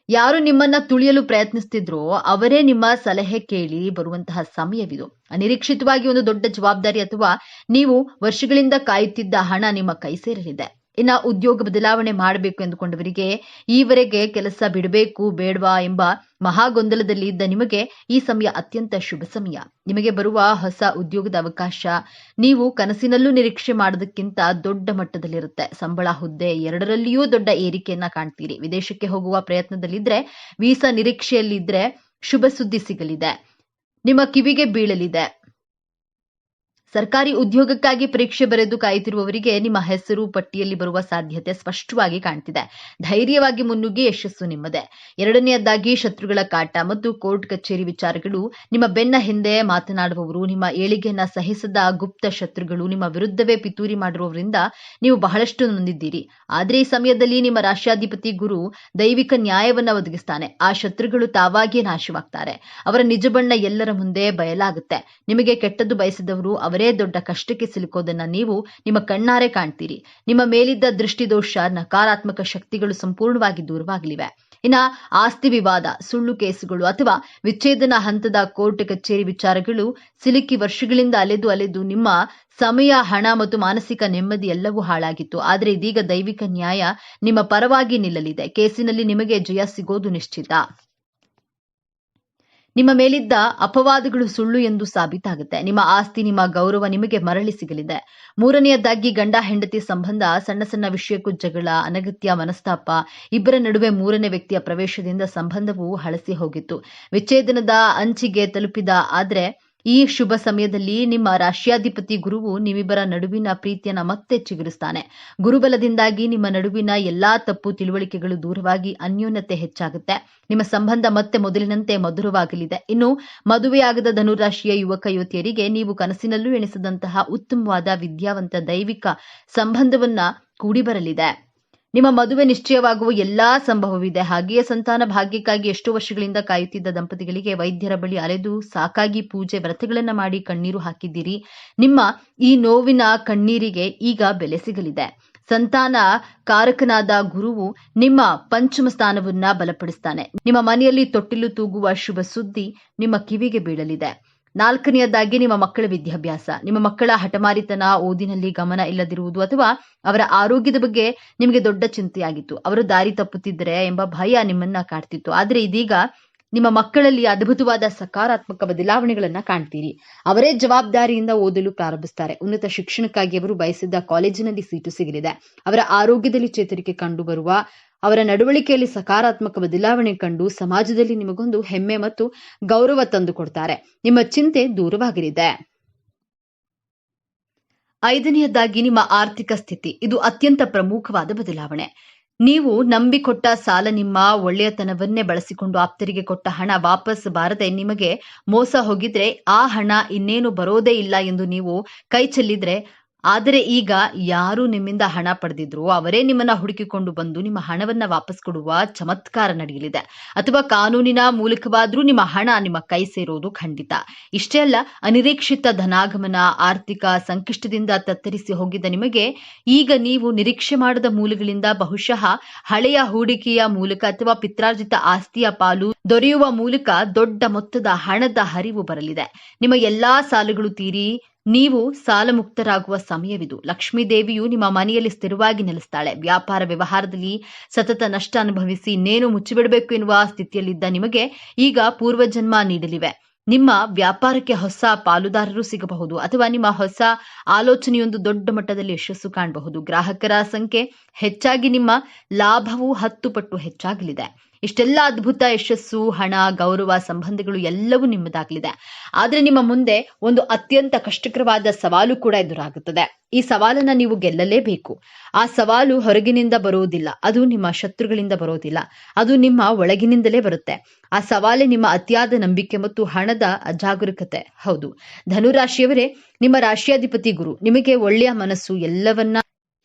ಯಾರು ನಿಮ್ಮನ್ನ ತುಳಿಯಲು ಪ್ರಯತ್ನಿಸ್ತಿದ್ರೋ ಅವರೇ ನಿಮ್ಮ ಸಲಹೆ ಕೇಳಿ ಬರುವಂತಹ ಸಮಯವಿದು. ಅನಿರೀಕ್ಷಿತವಾಗಿ ಒಂದು ದೊಡ್ಡ ಜವಾಬ್ದಾರಿ ಅಥವಾ ನೀವು ವರ್ಷಗಳಿಂದ ಕಾಯುತ್ತಿದ್ದ ಹಣ ನಿಮ್ಮ ಕೈ ಸೇರಲಿದೆ. ಇನ್ನ ಉದ್ಯೋಗ ಬದಲಾವಣೆ ಮಾಡಬೇಕು ಎಂದುಕೊಂಡವರಿಗೆ, ಈವರೆಗೆ ಕೆಲಸ ಬಿಡಬೇಕು ಬೇಡವಾ ಎಂಬ ಮಹಾಗೊಂದಲದಲ್ಲಿ ಇದ್ದ ನಿಮಗೆ ಈ ಸಮಯ ಅತ್ಯಂತ ಶುಭ ಸಮಯ. ನಿಮಗೆ ಬರುವ ಹೊಸ ಉದ್ಯೋಗದ ಅವಕಾಶ ನೀವು ಕನಸಿನಲ್ಲೂ ನಿರೀಕ್ಷೆ ಮಾಡೋದಕ್ಕಿಂತ ದೊಡ್ಡ ಮಟ್ಟದಲ್ಲಿರುತ್ತೆ. ಸಂಬಳ, ಹುದ್ದೆ ಎರಡರಲ್ಲಿಯೂ ದೊಡ್ಡ ಏರಿಕೆಯನ್ನ ಕಾಣ್ತೀರಿ. ವಿದೇಶಕ್ಕೆ ಹೋಗುವ ಪ್ರಯತ್ನದಲ್ಲಿದ್ರೆ, ವೀಸಾ ನಿರೀಕ್ಷೆಯಲ್ಲಿದ್ರೆ ಶುಭ ಸುದ್ದಿ ಸಿಗಲಿದೆ, ನಿಮ್ಮ ಕಿವಿಗೆ ಬೀಳಲಿದೆ. ಸರ್ಕಾರಿ ಉದ್ಯೋಗಕ್ಕಾಗಿ ಪರೀಕ್ಷೆ ಬರೆದು ಕಾಯುತ್ತಿರುವವರಿಗೆ ನಿಮ್ಮ ಹೆಸರು ಪಟ್ಟಿಯಲ್ಲಿ ಬರುವ ಸಾಧ್ಯತೆ ಸ್ಪಷ್ಟವಾಗಿ ಕಾಣ್ತಿದೆ. ಧೈರ್ಯವಾಗಿ ಮುನ್ನುಗ್ಗಿ ಯಶಸ್ಸು ನಿಮ್ಮದೇ. ಎರಡನೆಯದಾಗಿ ಶತ್ರುಗಳ ಕಾಟ ಮತ್ತು ಕೋರ್ಟ್ ಕಚೇರಿ ವಿಚಾರಗಳು. ನಿಮ್ಮ ಬೆನ್ನ ಹಿಂದೆ ಮಾತನಾಡುವವರು, ನಿಮ್ಮ ಏಳಿಗೆಯನ್ನ ಸಹಿಸದ ಗುಪ್ತ ಶತ್ರುಗಳು, ನಿಮ್ಮ ವಿರುದ್ಧವೇ ಪಿತೂರಿ ಮಾಡಿರುವವರಿಂದ ನೀವು ಬಹಳಷ್ಟು ನೊಂದಿದ್ದೀರಿ. ಆದ್ರೆ ಈ ಸಮಯದಲ್ಲಿ ನಿಮ್ಮ ರಾಶ್ಯಾಧಿಪತಿ ಗುರು ದೈವಿಕ ನ್ಯಾಯವನ್ನ ಒದಗಿಸ್ತಾನೆ. ಆ ಶತ್ರುಗಳು ತಾವಾಗಿಯೇ ನಾಶವಾಗ್ತಾರೆ. ಅವರ ನಿಜ ಬಣ್ಣ ಎಲ್ಲರ ಮುಂದೆ ಬಯಲಾಗುತ್ತೆ. ನಿಮಗೆ ಕೆಟ್ಟದ್ದು ಬಯಸಿದವರು ಅವರೇ ದೊಡ್ಡ ಕಷ್ಟಕ್ಕೆ ಸಿಲುಕೋದನ್ನ ನೀವು ನಿಮ್ಮ ಕಣ್ಣಾರೆ ಕಾಣ್ತೀರಿ. ನಿಮ್ಮ ಮೇಲಿದ್ದ ದೃಷ್ಟಿದೋಷ, ನಕಾರಾತ್ಮಕ ಶಕ್ತಿಗಳು ಸಂಪೂರ್ಣವಾಗಿ ದೂರವಾಗಲಿವೆ. ಇನ್ನ ಆಸ್ತಿ ವಿವಾದ, ಸುಳ್ಳು ಕೇಸುಗಳು ಅಥವಾ ವಿಚ್ಛೇದನ ಹಂತದ ಕೋರ್ಟ್ ಕಚೇರಿ ವಿಚಾರಗಳು ಸಿಲುಕಿ ವರ್ಷಗಳಿಂದ ಅಲೆದು ನಿಮ್ಮ ಸಮಯ, ಹಣ ಮತ್ತು ಮಾನಸಿಕ ನೆಮ್ಮದಿ ಎಲ್ಲವೂ ಹಾಳಾಗಿತ್ತು. ಆದ್ರೆ ಇದೀಗ ದೈವಿಕ ನ್ಯಾಯ ನಿಮ್ಮ ಪರವಾಗಿ ನಿಲ್ಲಲಿದೆ. ಕೇಸಿನಲ್ಲಿ ನಿಮಗೆ ಜಯ ಸಿಗೋದು ನಿಶ್ಚಿತ. ನಿಮ್ಮ ಮೇಲಿದ್ದ ಅಪವಾದಗಳು ಸುಳ್ಳು ಎಂದು ಸಾಬೀತಾಗುತ್ತೆ. ನಿಮ್ಮ ಆಸ್ತಿ, ನಿಮ್ಮ ಗೌರವ ನಿಮಗೆ ಮರಳಿ ಸಿಗಲಿದೆ. ಮೂರನೆಯದಾಗಿ ಗಂಡ ಹೆಂಡತಿ ಸಂಬಂಧ. ಸಣ್ಣ ಸಣ್ಣ ವಿಷಯಕ್ಕೂ ಜಗಳ, ಅನಗತ್ಯ ಮನಸ್ತಾಪ, ಇಬ್ಬರ ನಡುವೆ ಮೂರನೇ ವ್ಯಕ್ತಿಯ ಪ್ರವೇಶದಿಂದ ಸಂಬಂಧವು ಹಳಸಿ ಹೋಗಿತ್ತು. ವಿಚ್ಛೇದನದ ಅಂಚಿಗೆ ತಲುಪಿದ. ಆದ್ರೆ ಈ ಶುಭ ಸಮಯದಲ್ಲಿ ನಿಮ್ಮ ರಾಶ್ಯಾಧಿಪತಿ ಗುರುವು ನಿಮ್ಮಿಬ್ಬರ ನಡುವಿನ ಪ್ರೀತಿಯನ್ನ ಮತ್ತೆ ಚಿಗುರಿಸ್ತಾನೆ. ಗುರುಬಲದಿಂದಾಗಿ ನಿಮ್ಮ ನಡುವಿನ ಎಲ್ಲಾ ತಪ್ಪು ತಿಳುವಳಿಕೆಗಳು ದೂರವಾಗಿ ಅನ್ಯೋನ್ಯತೆ ಹೆಚ್ಚಾಗುತ್ತೆ. ನಿಮ್ಮ ಸಂಬಂಧ ಮತ್ತೆ ಮೊದಲಿನಂತೆ ಮಧುರವಾಗಲಿದೆ. ಇನ್ನು ಮದುವೆಯಾಗದ ಧನುರಾಶಿಯ ಯುವಕ ಯುವತಿಯರಿಗೆ ನೀವು ಕನಸಿನಲ್ಲೂ ಎಣಿಸದಂತಹ ಉತ್ತಮವಾದ ವಿದ್ಯಾವಂತ ದೈವಿಕ ಸಂಬಂಧವನ್ನ ಕೂಡಿ ಬರಲಿದೆ. ನಿಮ್ಮ ಮದುವೆ ನಿಶ್ಚಯವಾಗುವ ಎಲ್ಲಾ ಸಂಭವವಿದೆ. ಹಾಗೆಯೇ ಸಂತಾನ ಭಾಗ್ಯಕ್ಕಾಗಿ ಎಷ್ಟೋ ವರ್ಷಗಳಿಂದ ಕಾಯುತ್ತಿದ್ದ ದಂಪತಿಗಳಿಗೆ ವೈದ್ಯರ ಬಳಿ ಅಲೆದು ಸಾಕಾಗಿ ಪೂಜೆ ವ್ರತಗಳನ್ನ ಮಾಡಿ ಕಣ್ಣೀರು ಹಾಕಿದ್ದೀರಿ. ನಿಮ್ಮ ಈ ನೋವಿನ ಕಣ್ಣೀರಿಗೆ ಈಗ ಬೆಲೆ ಸಿಗಲಿದೆ. ಸಂತಾನ ಕಾರಕನಾದ ಗುರುವು ನಿಮ್ಮ ಪಂಚಮ ಸ್ಥಾನವನ್ನ ಬಲಪಡಿಸ್ತಾನೆ. ನಿಮ್ಮ ಮನೆಯಲ್ಲಿ ತೊಟ್ಟಿಲು ತೂಗುವ ಶುಭ ಸುದ್ದಿ ನಿಮ್ಮ ಕಿವಿಗೆ ಬೀಳಲಿದೆ. ನಾಲ್ಕನೆಯದಾಗಿ ನಿಮ್ಮ ಮಕ್ಕಳ ವಿದ್ಯಾಭ್ಯಾಸ. ನಿಮ್ಮ ಮಕ್ಕಳ ಹಠಮಾರಿತನ, ಓದಿನಲ್ಲಿ ಗಮನ ಇಲ್ಲದಿರುವುದು ಅಥವಾ ಅವರ ಆರೋಗ್ಯದ ಬಗ್ಗೆ ನಿಮಗೆ ದೊಡ್ಡ ಚಿಂತೆಯಾಗಿತ್ತು. ಅವರು ದಾರಿ ತಪ್ಪುತ್ತಿದ್ದರೆ ಎಂಬ ಭಯ ನಿಮ್ಮನ್ನ ಕಾಡ್ತಿತ್ತು. ಆದ್ರೆ ಇದೀಗ ನಿಮ್ಮ ಮಕ್ಕಳಲ್ಲಿ ಅದ್ಭುತವಾದ ಸಕಾರಾತ್ಮಕ ಬದಲಾವಣೆಗಳನ್ನ ಕಾಣ್ತೀರಿ. ಅವರೇ ಜವಾಬ್ದಾರಿಯಿಂದ ಓದಲು ಪ್ರಾರಂಭಿಸ್ತಾರೆ. ಉನ್ನತ ಶಿಕ್ಷಣಕ್ಕಾಗಿ ಅವರು ಬಯಸಿದ್ದ ಕಾಲೇಜಿನಲ್ಲಿ ಸೀಟು ಸಿಗಲಿದೆ. ಅವರ ಆರೋಗ್ಯದಲ್ಲಿ ಚೇತರಿಕೆ ಕಂಡು ಬರುವ, ಅವರ ನಡವಳಿಕೆಯಲ್ಲಿ ಸಕಾರಾತ್ಮಕ ಬದಲಾವಣೆ ಕಂಡು ಸಮಾಜದಲ್ಲಿ ನಿಮಗೊಂದು ಹೆಮ್ಮೆ ಮತ್ತು ಗೌರವ ತಂದುಕೊಡ್ತಾರೆ. ನಿಮ್ಮ ಚಿಂತೆ ದೂರವಾಗಲಿದೆ. ಐದನೆಯದಾಗಿ ನಿಮ್ಮ ಆರ್ಥಿಕ ಸ್ಥಿತಿ. ಇದು ಅತ್ಯಂತ ಪ್ರಮುಖವಾದ ಬದಲಾವಣೆ. ನೀವು ನಂಬಿಕೊಟ್ಟ ಸಾಲ, ನಿಮ್ಮ ಒಳ್ಳೆಯತನವನ್ನೇ ಬಳಸಿಕೊಂಡು ಆಪ್ತರಿಗೆ ಕೊಟ್ಟ ಹಣ ವಾಪಸ್ ಬಾರದೆ ನಿಮಗೆ ಮೋಸ ಹೋಗಿದ್ರೆ, ಆ ಹಣ ಇನ್ನೇನು ಬರೋದೇ ಇಲ್ಲ ಎಂದು ನೀವು ಕೈ ಚೆಲ್ಲಿದ್ರೆ ಆದರೆ ಈಗ ಯಾರು ನಿಮ್ಮಿಂದ ಹಣ ಪಡೆದಿದ್ರು ಅವರೇ ನಿಮ್ಮನ್ನ ಹುಡುಕಿಕೊಂಡು ಬಂದು ನಿಮ್ಮ ಹಣವನ್ನ ವಾಪಸ್ ಕೊಡುವ ಚಮತ್ಕಾರ ನಡೆಯಲಿದೆ. ಅಥವಾ ಕಾನೂನಿನ ಮೂಲಕವಾದ್ರೂ ನಿಮ್ಮ ಹಣ ನಿಮ್ಮ ಕೈ ಸೇರೋದು ಖಂಡಿತ. ಇಷ್ಟೇ ಅಲ್ಲ, ಅನಿರೀಕ್ಷಿತ ಧನಾಗಮನ, ಆರ್ಥಿಕ ಸಂಕಷ್ಟದಿಂದ ತತ್ತರಿಸಿ ಹೋಗಿದ್ದ ನಿಮಗೆ ಈಗ ನೀವು ನಿರೀಕ್ಷೆ ಮಾಡದ ಮೂಲಗಳಿಂದ ಬಹುಶಃ ಹಳೆಯ ಹೂಡಿಕೆಯ ಮೂಲಕ ಅಥವಾ ಪಿತ್ರಾರ್ಜಿತ ಆಸ್ತಿಯ ಪಾಲು ದೊರೆಯುವ ಮೂಲಕ ದೊಡ್ಡ ಮೊತ್ತದ ಹಣದ ಹರಿವು ಬರಲಿದೆ. ನಿಮ್ಮ ಎಲ್ಲಾ ಸಾಲಗಳು ತೀರಿ ನೀವು ಸಾಲ ಮುಕ್ತರಾಗುವ ಸಮಯವಿದು. ಲಕ್ಷ್ಮೀ ದೇವಿಯು ನಿಮ್ಮ ಮನೆಯಲ್ಲಿ ಸ್ಥಿರವಾಗಿ ನೆಲೆಸ್ತಾಳೆ. ವ್ಯಾಪಾರ ವ್ಯವಹಾರದಲ್ಲಿ ಸತತ ನಷ್ಟ ಅನುಭವಿಸಿ ಇನ್ನೇನು ಮುಚ್ಚಿಬಿಡಬೇಕು ಎನ್ನುವ ಸ್ಥಿತಿಯಲ್ಲಿದ್ದ ನಿಮಗೆ ಈಗ ಪೂರ್ವಜನ್ಮ ನೀಡಲಿವೆ. ನಿಮ್ಮ ವ್ಯಾಪಾರಕ್ಕೆ ಹೊಸ ಪಾಲುದಾರರು ಸಿಗಬಹುದು ಅಥವಾ ನಿಮ್ಮ ಹೊಸ ಆಲೋಚನೆಯೊಂದು ದೊಡ್ಡ ಮಟ್ಟದಲ್ಲಿ ಯಶಸ್ಸು ಕಾಣಬಹುದು. ಗ್ರಾಹಕರ ಸಂಖ್ಯೆ ಹೆಚ್ಚಾಗಿ ನಿಮ್ಮ ಲಾಭವು 10 ಪಟ್ಟು ಹೆಚ್ಚಾಗಲಿದೆ. ಇಷ್ಟೆಲ್ಲ ಅದ್ಭುತ ಯಶಸ್ಸು, ಹಣ, ಗೌರವ, ಸಂಬಂಧಗಳು ಎಲ್ಲವೂ ನಿಮ್ಮದಾಗಲಿದೆ. ಆದ್ರೆ ನಿಮ್ಮ ಮುಂದೆ ಒಂದು ಅತ್ಯಂತ ಕಷ್ಟಕರವಾದ ಸವಾಲು ಕೂಡ ಎದುರಾಗುತ್ತದೆ. ಈ ಸವಾಲನ್ನ ನೀವು ಗೆಲ್ಲಲೇಬೇಕು. ಆ ಸವಾಲು ಹೊರಗಿನಿಂದ ಬರುವುದಿಲ್ಲ, ಅದು ನಿಮ್ಮ ಶತ್ರುಗಳಿಂದ ಬರೋದಿಲ್ಲ, ಅದು ನಿಮ್ಮ ಒಳಗಿನಿಂದಲೇ ಬರುತ್ತೆ. ಆ ಸವಾಲೇ ನಿಮ್ಮ ಅತಿಯಾದ ನಂಬಿಕೆ ಮತ್ತು ಹಣದ ಅಜಾಗರೂಕತೆ. ಹೌದು, ಧನುರಾಶಿಯವರೇ, ನಿಮ್ಮ ರಾಶಿಯಾಧಿಪತಿ ಗುರು. ನಿಮಗೆ ಒಳ್ಳೆಯ ಮನಸ್ಸು,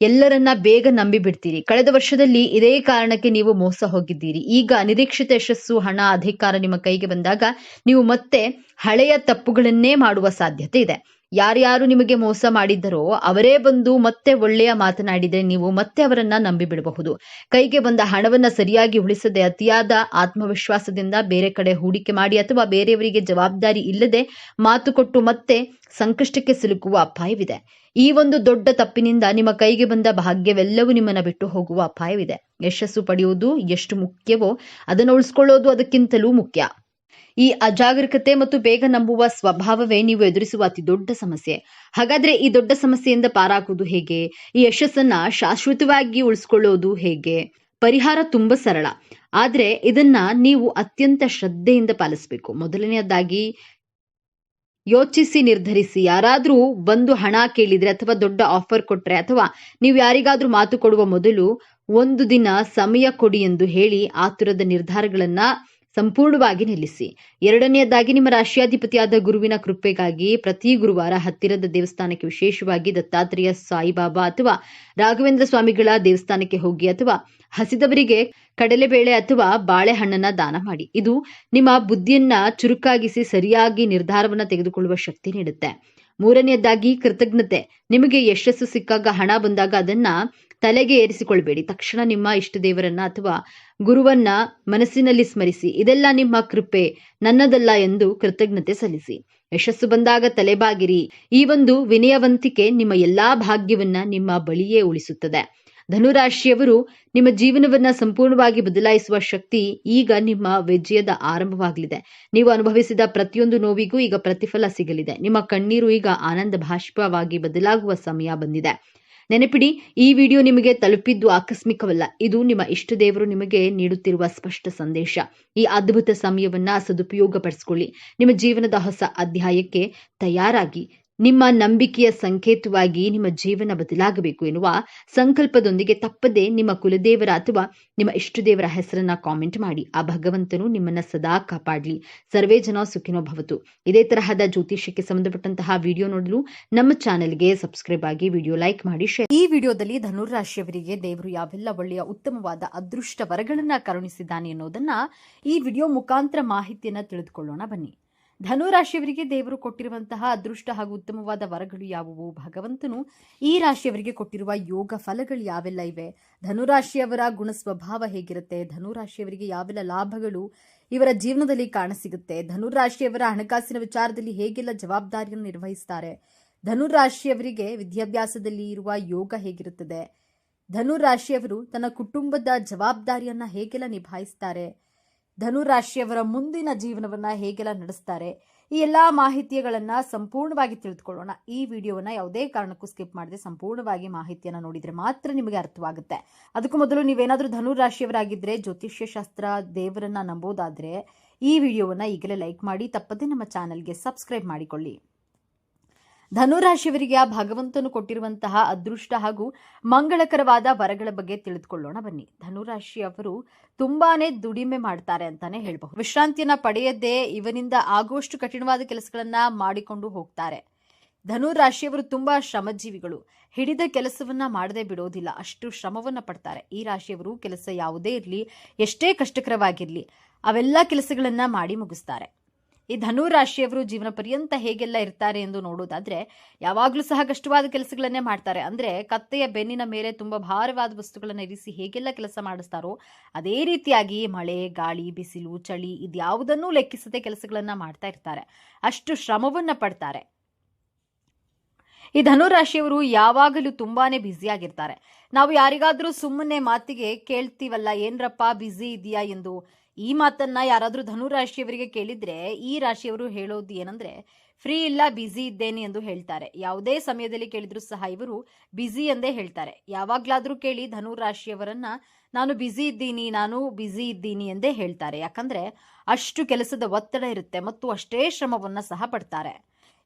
ಎಲ್ಲರನ್ನ ಬೇಗ ನಂಬಿ ಬಿಡ್ತೀರಿ. ಕಳೆದ ವರ್ಷದಲ್ಲಿ ಇದೇ ಕಾರಣಕ್ಕೆ ನೀವು ಮೋಸ ಹೋಗಿದ್ದೀರಿ. ಈಗ ಅನಿರೀಕ್ಷಿತ ಯಶಸ್ಸು, ಹಣ, ಅಧಿಕಾರ ನಿಮ್ಮ ಕೈಗೆ ಬಂದಾಗ ನೀವು ಮತ್ತೆ ಹಳೆಯ ತಪ್ಪುಗಳನ್ನೇ ಮಾಡುವ ಸಾಧ್ಯತೆ ಇದೆ. ಯಾರ್ಯಾರು ನಿಮಗೆ ಮೋಸ ಮಾಡಿದ್ದರೋ ಅವರೇ ಬಂದು ಮತ್ತೆ ಒಳ್ಳೆಯ ಮಾತನಾಡಿದರೆ ನೀವು ಮತ್ತೆ ಅವರನ್ನ ನಂಬಿ ಬಿಡಬಹುದು. ಕೈಗೆ ಬಂದ ಹಣವನ್ನ ಸರಿಯಾಗಿ ಉಳಿಸದೆ ಅತಿಯಾದ ಆತ್ಮವಿಶ್ವಾಸದಿಂದ ಬೇರೆ ಕಡೆ ಹೂಡಿಕೆ ಮಾಡಿ ಅಥವಾ ಬೇರೆಯವರಿಗೆ ಜವಾಬ್ದಾರಿ ಇಲ್ಲದೆ ಮಾತು ಕೊಟ್ಟು ಮತ್ತೆ ಸಂಕಷ್ಟಕ್ಕೆ ಸಿಲುಕುವ ಅಪಾಯವಿದೆ. ಈ ಒಂದು ದೊಡ್ಡ ತಪ್ಪಿನಿಂದ ನಿಮ್ಮ ಕೈಗೆ ಬಂದ ಭಾಗ್ಯವೆಲ್ಲವೂ ನಿಮ್ಮನ್ನ ಬಿಟ್ಟು ಹೋಗುವ ಅಪಾಯವಿದೆ. ಯಶಸ್ಸು ಪಡೆಯುವುದು ಎಷ್ಟು ಮುಖ್ಯವೋ ಅದನ್ನು ಉಳಿಸ್ಕೊಳ್ಳೋದು ಅದಕ್ಕಿಂತಲೂ ಮುಖ್ಯ. ಈ ಅಜಾಗರೂಕತೆ ಮತ್ತು ಬೇಗ ನಂಬುವ ಸ್ವಭಾವವೇ ನೀವು ಎದುರಿಸುವ ಅತಿ ದೊಡ್ಡ ಸಮಸ್ಯೆ. ಹಾಗಾದ್ರೆ ಈ ದೊಡ್ಡ ಸಮಸ್ಯೆಯಿಂದ ಪಾರಾಗುವುದು ಹೇಗೆ? ಈ ಯಶಸ್ಸನ್ನ ಶಾಶ್ವತವಾಗಿ ಉಳಿಸ್ಕೊಳ್ಳೋದು ಹೇಗೆ? ಪರಿಹಾರ ತುಂಬಾ ಸರಳ, ಆದ್ರೆ ಇದನ್ನ ನೀವು ಅತ್ಯಂತ ಶ್ರದ್ಧೆಯಿಂದ ಪಾಲಿಸಬೇಕು. ಮೊದಲನೆಯದಾಗಿ ಯೋಚಿಸಿ ನಿರ್ಧರಿಸಿ. ಯಾರಾದ್ರೂ ಬಂದು ಹಣ ಕೇಳಿದ್ರೆ ಅಥವಾ ದೊಡ್ಡ ಆಫರ್ ಕೊಟ್ರೆ ಅಥವಾ ನೀವು ಯಾರಿಗಾದ್ರೂ ಮಾತು ಕೊಡುವ ಮೊದಲು 1 ದಿನ ಸಮಯ ಕೊಡಿ ಎಂದು ಹೇಳಿ ಆತುರದ ನಿರ್ಧಾರಗಳನ್ನ ಸಂಪೂರ್ಣವಾಗಿ ನಿಲ್ಲಿಸಿ. ಎರಡನೆಯದಾಗಿ ನಿಮ್ಮ ರಾಶಿಯಾಧಿಪತಿಯಾದ ಗುರುವಿನ ಕೃಪೆಗಾಗಿ ಪ್ರತಿ ಗುರುವಾರ ಹತ್ತಿರದ ದೇವಸ್ಥಾನಕ್ಕೆ, ವಿಶೇಷವಾಗಿ ದತ್ತಾತ್ರೇಯ, ಸಾಯಿಬಾಬಾ ಅಥವಾ ರಾಘವೇಂದ್ರ ಸ್ವಾಮಿಗಳ ದೇವಸ್ಥಾನಕ್ಕೆ ಹೋಗಿ ಅಥವಾ ಹಸಿದವರಿಗೆ ಕಡಲೆಬೇಳೆ ಅಥವಾ ಬಾಳೆಹಣ್ಣನ್ನ ದಾನ ಮಾಡಿ. ಇದು ನಿಮ್ಮ ಬುದ್ಧಿಯನ್ನ ಚುರುಕಾಗಿಸಿ ಸರಿಯಾಗಿ ನಿರ್ಧಾರವನ್ನ ತೆಗೆದುಕೊಳ್ಳುವ ಶಕ್ತಿ ನೀಡುತ್ತೆ. ಮೂರನೆಯದಾಗಿ ಕೃತಜ್ಞತೆ. ನಿಮಗೆ ಯಶಸ್ಸು ಸಿಕ್ಕಾಗ, ಹಣ ಬಂದಾಗ ಅದನ್ನ ತಲೆಗೆ ಏರಿಸಿಕೊಳ್ಬೇಡಿ. ತಕ್ಷಣ ನಿಮ್ಮ ಇಷ್ಟ ದೇವರನ್ನ ಅಥವಾ ಗುರುವನ್ನ ಮನಸ್ಸಿನಲ್ಲಿ ಸ್ಮರಿಸಿ, ಇದೆಲ್ಲ ನಿಮ್ಮ ಕೃಪೆ, ನನ್ನದಲ್ಲ ಎಂದು ಕೃತಜ್ಞತೆ ಸಲ್ಲಿಸಿ. ಯಶಸ್ಸು ಬಂದಾಗ ತಲೆಬಾಗಿರಿ. ಈ ಒಂದು ವಿನಯವಂತಿಕೆ ನಿಮ್ಮ ಎಲ್ಲಾ ಭಾಗ್ಯವನ್ನ ನಿಮ್ಮ ಬಳಿಯೇ ಉಳಿಸುತ್ತದೆ. ಧನುರಾಶಿಯವರು, ನಿಮ್ಮ ಜೀವನವನ್ನ ಸಂಪೂರ್ಣವಾಗಿ ಬದಲಾಯಿಸುವ ಶಕ್ತಿ ಈಗ ನಿಮ್ಮ ವಿಜಯದ ಆರಂಭವಾಗಲಿದೆ. ನೀವು ಅನುಭವಿಸಿದ ಪ್ರತಿಯೊಂದು ನೋವಿಗೂ ಈಗ ಪ್ರತಿಫಲ ಸಿಗಲಿದೆ. ನಿಮ್ಮ ಕಣ್ಣೀರು ಈಗ ಆನಂದ ಭಾಷ್ಪವಾಗಿ ಬದಲಾಗುವ ಸಮಯ ಬಂದಿದೆ. ನೆನಪಿಡಿ, ಈ ವಿಡಿಯೋ ನಿಮಗೆ ತಲುಪಿದ್ದು ಆಕಸ್ಮಿಕವಲ್ಲ. ಇದು ನಿಮ್ಮ ಇಷ್ಟ ದೇವರು ನಿಮಗೆ ನೀಡುತ್ತಿರುವ ಸ್ಪಷ್ಟ ಸಂದೇಶ. ಈ ಅದ್ಭುತ ಸಮಯವನ್ನ ಸದುಪಯೋಗಪಡಿಸಿಕೊಳ್ಳಿ. ನಿಮ್ಮ ಜೀವನದ ಹೊಸ ಅಧ್ಯಾಯಕ್ಕೆ ತಯಾರಾಗಿ. ನಿಮ್ಮ ನಂಬಿಕೆಯ ಸಂಕೇತವಾಗಿ ನಿಮ್ಮ ಜೀವನ ಬದಲಾಗಬೇಕು ಎನ್ನುವ ಸಂಕಲ್ಪದೊಂದಿಗೆ ತಪ್ಪದೆ ನಿಮ್ಮ ಕುಲದೇವರ ಅಥವಾ ನಿಮ್ಮ ಇಷ್ಟದೇವರ ಹೆಸರನ್ನ ಕಾಮೆಂಟ್ ಮಾಡಿ. ಆ ಭಗವಂತನು ನಿಮ್ಮನ್ನ ಸದಾ ಕಾಪಾಡಲಿ. ಸರ್ವೇ ಜನ ಸುಖಿನೋ ಭವತು. ಇದೇ ತರಹದ ಜ್ಯೋತಿಷ್ಯಕ್ಕೆ ಸಂಬಂಧಪಟ್ಟಂತಹ ವಿಡಿಯೋ ನೋಡಲು ನಮ್ಮ ಚಾನೆಲ್ಗೆ ಸಬ್ಸ್ಕ್ರೈಬ್ ಆಗಿ, ವಿಡಿಯೋ ಲೈಕ್ ಮಾಡಿ, ಶೇರ್. ಈ ವಿಡಿಯೋದಲ್ಲಿ ಧನುರಾಶಿಯವರಿಗೆ ದೇವರು ಯಾವೆಲ್ಲ ಒಳ್ಳೆಯ ಉತ್ತಮವಾದ ಅದೃಷ್ಟ ವರಗಳನ್ನ ಕರುಣಿಸಿದ್ದಾನೆ ಅನ್ನೋದನ್ನ ಈ ವಿಡಿಯೋ ಮುಖಾಂತರ ಮಾಹಿತಿಯನ್ನ ತಿಳಿದುಕೊಳ್ಳೋಣ ಬನ್ನಿ. ಧನುರಾಶಿಯವರಿಗೆ ದೇವರು ಕೊಟ್ಟಿರುವಂತಹ ಅದೃಷ್ಟ ಹಾಗೂ ಉತ್ತಮವಾದ ವರಗಳು ಯಾವುವು? ಭಗವಂತನು ಈ ರಾಶಿಯವರಿಗೆ ಕೊಟ್ಟಿರುವ ಯೋಗ ಫಲಗಳು ಯಾವೆಲ್ಲ ಇವೆ? ಧನುರಾಶಿಯವರ ಗುಣ ಸ್ವಭಾವ ಹೇಗಿರುತ್ತೆ? ಧನುರಾಶಿಯವರಿಗೆ ಯಾವೆಲ್ಲ ಲಾಭಗಳು ಇವರ ಜೀವನದಲ್ಲಿ ಕಾಣಸಿಗುತ್ತೆ? ಧನುರಾಶಿಯವರ ಹಣಕಾಸಿನ ವಿಚಾರದಲ್ಲಿ ಹೇಗೆಲ್ಲ ಜವಾಬ್ದಾರಿಯನ್ನು ನಿರ್ವಹಿಸ್ತಾರೆ? ಧನುರಾಶಿಯವರಿಗೆ ವಿದ್ಯಾಭ್ಯಾಸದಲ್ಲಿ ಇರುವ ಯೋಗ ಹೇಗಿರುತ್ತದೆ? ಧನುರಾಶಿಯವರು ತನ್ನ ಕುಟುಂಬದ ಜವಾಬ್ದಾರಿಯನ್ನ ಹೇಗೆಲ್ಲ ನಿಭಾಯಿಸ್ತಾರೆ? ಧನುರಾಶಿಯವರ ಮುಂದಿನ ಜೀವನವನ್ನ ಹೇಗೆಲ್ಲ ನಡೆಸ್ತಾರೆ? ಈ ಎಲ್ಲಾ ಮಾಹಿತಿಗಳನ್ನ ಸಂಪೂರ್ಣವಾಗಿ ತಿಳಿದುಕೊಳ್ಳೋಣ. ಈ ವಿಡಿಯೋವನ್ನ ಯಾವುದೇ ಕಾರಣಕ್ಕೂ ಸ್ಕಿಪ್ ಮಾಡದೆ ಸಂಪೂರ್ಣವಾಗಿ ಮಾಹಿತಿಯನ್ನ ನೋಡಿದ್ರೆ ಮಾತ್ರ ನಿಮಗೆ ಅರ್ಥವಾಗುತ್ತೆ. ಅದಕ್ಕೂ ಮೊದಲು ನೀವೇನಾದ್ರೂ ಧನುರಾಶಿಯವರಾಗಿದ್ರೆ, ಜ್ಯೋತಿಷ್ಯ ಶಾಸ್ತ್ರ ದೇವರನ್ನ ನಂಬೋದಾದ್ರೆ ಈ ವಿಡಿಯೋವನ್ನ ಈಗಲೇ ಲೈಕ್ ಮಾಡಿ, ತಪ್ಪದೆ ನಮ್ಮ ಚಾನೆಲ್ಗೆ ಸಬ್ಸ್ಕ್ರೈಬ್ ಮಾಡಿಕೊಳ್ಳಿ. ಧನುರಾಶಿಯವರಿಗೆ ಆ ಭಗವಂತನು ಕೊಟ್ಟಿರುವಂತಹ ಅದೃಷ್ಟ ಹಾಗೂ ಮಂಗಳಕರವಾದ ವರಗಳ ಬಗ್ಗೆ ತಿಳಿದುಕೊಳ್ಳೋಣ ಬನ್ನಿ. ಧನುರಾಶಿಯವರು ತುಂಬಾನೇ ದುಡಿಮೆ ಮಾಡ್ತಾರೆ ಅಂತಾನೆ ಹೇಳಬಹುದು. ವಿಶ್ರಾಂತಿಯನ್ನ ಪಡೆಯದೇ ಇವನಿಂದ ಆಗುವಷ್ಟು ಕಠಿಣವಾದ ಕೆಲಸಗಳನ್ನ ಮಾಡಿಕೊಂಡು ಹೋಗ್ತಾರೆ. ಧನು ರಾಶಿಯವರು ತುಂಬಾ ಶ್ರಮಜೀವಿಗಳು. ಹಿಡಿದ ಕೆಲಸವನ್ನ ಮಾಡದೆ ಬಿಡೋದಿಲ್ಲ, ಅಷ್ಟು ಶ್ರಮವನ್ನ ಪಡ್ತಾರೆ. ಈ ರಾಶಿಯವರು ಕೆಲಸ ಯಾವುದೇ ಇರಲಿ, ಎಷ್ಟೇ ಕಷ್ಟಕರವಾಗಿರ್ಲಿ, ಅವೆಲ್ಲ ಕೆಲಸಗಳನ್ನ ಮಾಡಿ ಮುಗಿಸ್ತಾರೆ. ಈ ಧನು ರಾಶಿಯವರು ಜೀವನ ಪರ್ಯಂತ ಹೇಗೆಲ್ಲ ಇರ್ತಾರೆ ಎಂದು ನೋಡೋದಾದ್ರೆ, ಯಾವಾಗಲೂ ಸಹ ಕಷ್ಟವಾದ ಕೆಲಸಗಳನ್ನೇ ಮಾಡ್ತಾರೆ. ಅಂದ್ರೆ ಕತ್ತೆಯ ಬೆನ್ನಿನ ಮೇಲೆ ತುಂಬಾ ಭಾರವಾದ ವಸ್ತುಗಳನ್ನು ಇರಿಸಿ ಹೇಗೆಲ್ಲ ಕೆಲಸ ಮಾಡಿಸ್ತಾರೋ ಅದೇ ರೀತಿಯಾಗಿ ಮಳೆ, ಗಾಳಿ, ಬಿಸಿಲು, ಚಳಿ ಇದ್ಯಾವುದನ್ನೂ ಲೆಕ್ಕಿಸದೆ ಕೆಲಸಗಳನ್ನ ಮಾಡ್ತಾ ಇರ್ತಾರೆ. ಅಷ್ಟು ಶ್ರಮವನ್ನ ಪಡ್ತಾರೆ. ಈ ಧನು ರಾಶಿಯವರು ಯಾವಾಗಲೂ ತುಂಬಾನೇ ಬ್ಯುಸಿ ಆಗಿರ್ತಾರೆ. ನಾವು ಯಾರಿಗಾದ್ರೂ ಸುಮ್ಮನೆ ಮಾತಿಗೆ ಕೇಳ್ತೀವಲ್ಲ, ಏನ್ರಪ್ಪ ಬ್ಯುಸಿ ಇದೆಯಾ ಎಂದು. ಈ ಮಾತನ್ನ ಯಾರಾದ್ರೂ ಧನು ರಾಶಿಯವರಿಗೆ ಕೇಳಿದ್ರೆ ಈ ರಾಶಿಯವರು ಹೇಳೋದು ಏನಂದ್ರೆ, ಫ್ರೀ ಇಲ್ಲ, ಬ್ಯುಸಿ ಇದ್ದೇನೆ ಎಂದು ಹೇಳ್ತಾರೆ. ಯಾವುದೇ ಸಮಯದಲ್ಲಿ ಕೇಳಿದ್ರು ಸಹ ಇವರು ಬ್ಯುಸಿ ಎಂದೇ ಹೇಳ್ತಾರೆ. ಯಾವಾಗ್ಲಾದ್ರೂ ಕೇಳಿ ಧನು ರಾಶಿಯವರನ್ನ, ನಾನು ಬ್ಯುಸಿ ಇದ್ದೀನಿ ಎಂದೇ ಹೇಳ್ತಾರೆ. ಯಾಕಂದ್ರೆ ಅಷ್ಟು ಕೆಲಸದ ಒತ್ತಡ ಇರುತ್ತೆ ಮತ್ತು ಅಷ್ಟೇ ಶ್ರಮವನ್ನ ಸಹ ಪಡ್ತಾರೆ.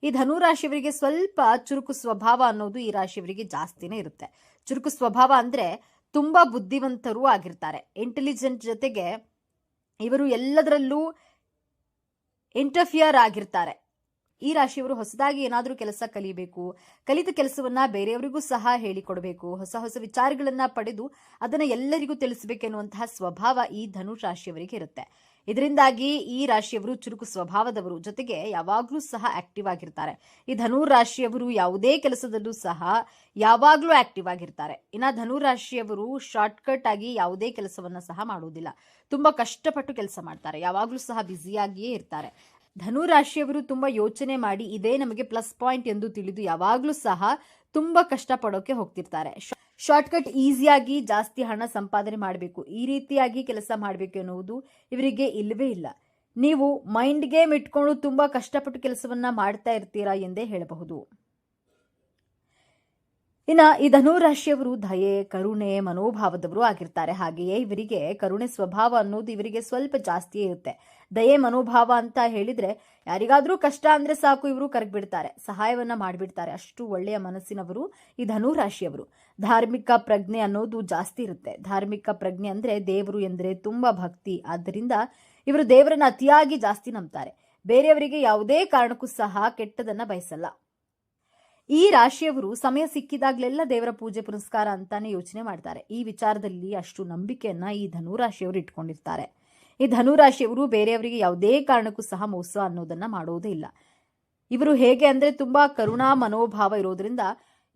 ಈ ಧನು ರಾಶಿಯವರಿಗೆ ಸ್ವಲ್ಪ ಚುರುಕು ಸ್ವಭಾವ ಅನ್ನೋದು ಈ ರಾಶಿಯವರಿಗೆ ಜಾಸ್ತಿನೇ ಇರುತ್ತೆ. ಚುರುಕು ಸ್ವಭಾವ ಅಂದ್ರೆ ತುಂಬಾ ಬುದ್ಧಿವಂತರೂ ಆಗಿರ್ತಾರೆ. ಇಂಟೆಲಿಜೆಂಟ್ ಜೊತೆಗೆ ಇವರು ಎಲ್ಲದರಲ್ಲೂ ಇಂಟರ್ಫಿಯರ್ ಆಗಿರ್ತಾರೆ. ಈ ರಾಶಿಯವರು ಹೊಸದಾಗಿ ಏನಾದರೂ ಕೆಲಸ ಕಲಿಬೇಕು, ಕಲಿತ ಕೆಲಸವನ್ನ ಬೇರೆಯವರಿಗೂ ಸಹ ಹೇಳಿಕೊಡಬೇಕು, ಹೊಸ ಹೊಸ ವಿಚಾರಗಳನ್ನ ಪಡೆದು ಅದನ್ನ ಎಲ್ಲರಿಗೂ ತಿಳಿಸಬೇಕೆನ್ನುವಂತಹ ಸ್ವಭಾವ ಈ ಧನು ರಾಶಿಯವರಿಗೆ ಇರುತ್ತೆ. ಇದರಿಂದಾಗಿ ಈ ರಾಶಿಯವರು ಚುರುಕು ಸ್ವಭಾವದವರು, ಜೊತೆಗೆ ಯಾವಾಗಲೂ ಸಹ ಆಕ್ಟಿವ್ ಆಗಿರ್ತಾರೆ. ಈ ಧನು ರಾಶಿಯವರು ಯಾವುದೇ ಕೆಲಸದಲ್ಲೂ ಸಹ ಯಾವಾಗಲೂ ಆಕ್ಟಿವ್ ಆಗಿರ್ತಾರೆ. ಇನ್ನು ಧನು ರಾಶಿಯವರು ಶಾರ್ಟ್ಕಟ್ ಆಗಿ ಯಾವುದೇ ಕೆಲಸವನ್ನ ಸಹ ಮಾಡುವುದಿಲ್ಲ. ತುಂಬಾ ಕಷ್ಟಪಟ್ಟು ಕೆಲಸ ಮಾಡ್ತಾರೆ. ಯಾವಾಗಲೂ ಸಹ ಬ್ಯುಸಿಯಾಗಿಯೇ ಇರ್ತಾರೆ. ಧನು ರಾಶಿಯವರು ತುಂಬಾ ಯೋಚನೆ ಮಾಡಿ ಇದೇ ನಮಗೆ ಪ್ಲಸ್ ಪಾಯಿಂಟ್ ಎಂದು ತಿಳಿದು ಯಾವಾಗಲೂ ಸಹ ತುಂಬಾ ಕಷ್ಟಪಡೋಕೆ ಹೋಗ್ತಿರ್ತಾರೆ. ಶಾರ್ಟ್ಕಟ್ ಈಸಿಯಾಗಿ ಜಾಸ್ತಿ ಹಣ ಸಂಪಾದನೆ ಮಾಡಬೇಕು, ಈ ರೀತಿಯಾಗಿ ಕೆಲಸ ಮಾಡಬೇಕು ಎನ್ನುವುದು ಇವರಿಗೆ ಇಲ್ಲವೇ ಇಲ್ಲ. ನೀವು ಮೈಂಡ್ ಗೇಮ್ ಇಟ್ಕೊಂಡು ತುಂಬಾ ಕಷ್ಟಪಟ್ಟು ಕೆಲಸವನ್ನ ಮಾಡ್ತಾ ಇರ್ತೀರಾ ಎಂದೇ ಹೇಳಬಹುದು. ಇನ್ನು ಈ ಧನು ರಾಶಿಯವರು ದಯೆ, ಕರುಣೆ ಮನೋಭಾವದವರು ಆಗಿರ್ತಾರೆ. ಹಾಗೆಯೇ ಇವರಿಗೆ ಕರುಣೆ ಸ್ವಭಾವ ಅನ್ನೋದು ಇವರಿಗೆ ಸ್ವಲ್ಪ ಜಾಸ್ತಿಯೇ ಇರುತ್ತೆ. ದಯೆ ಮನೋಭಾವ ಅಂತ ಹೇಳಿದ್ರೆ ಯಾರಿಗಾದ್ರೂ ಕಷ್ಟ ಅಂದ್ರೆ ಸಾಕು ಇವರು ಕರಗ್ಬಿಡ್ತಾರೆ, ಸಹಾಯವನ್ನ ಮಾಡಿಬಿಡ್ತಾರೆ. ಅಷ್ಟು ಒಳ್ಳೆಯ ಮನಸ್ಸಿನವರು ಈ ಧನು ರಾಶಿಯವರು. ಧಾರ್ಮಿಕ ಪ್ರಜ್ಞೆ ಅನ್ನೋದು ಜಾಸ್ತಿ ಇರುತ್ತೆ. ಧಾರ್ಮಿಕ ಪ್ರಜ್ಞೆ ಅಂದ್ರೆ ದೇವರು ಎಂದರೆ ತುಂಬಾ ಭಕ್ತಿ. ಆದ್ದರಿಂದ ಇವರು ದೇವರನ್ನ ಅತಿಯಾಗಿ ಜಾಸ್ತಿ ನಂಬ್ತಾರೆ. ಬೇರೆಯವರಿಗೆ ಯಾವುದೇ ಕಾರಣಕ್ಕೂ ಸಹ ಕೆಟ್ಟದನ್ನ ಬಯಸಲ್ಲ. ಈ ರಾಶಿಯವರು ಸಮಯ ಸಿಕ್ಕಿದಾಗಲೆಲ್ಲ ದೇವರ ಪೂಜೆ ಪುನಸ್ಕಾರ ಅಂತಾನೆ ಯೋಚನೆ ಮಾಡ್ತಾರೆ. ಈ ವಿಚಾರದಲ್ಲಿ ಅಷ್ಟು ನಂಬಿಕೆಯನ್ನ ಈ ಧನು ರಾಶಿಯವರು ಇಟ್ಕೊಂಡಿರ್ತಾರೆ. ಈ ಧನು ರಾಶಿಯವರು ಬೇರೆಯವರಿಗೆ ಯಾವುದೇ ಕಾರಣಕ್ಕೂ ಸಹ ಮೋಸ ಅನ್ನೋದನ್ನ ಮಾಡೋದೇ ಇಲ್ಲ. ಇವರು ಹೇಗೆ ಅಂದ್ರೆ ತುಂಬಾ ಕರುಣಾ ಮನೋಭಾವ ಇರೋದ್ರಿಂದ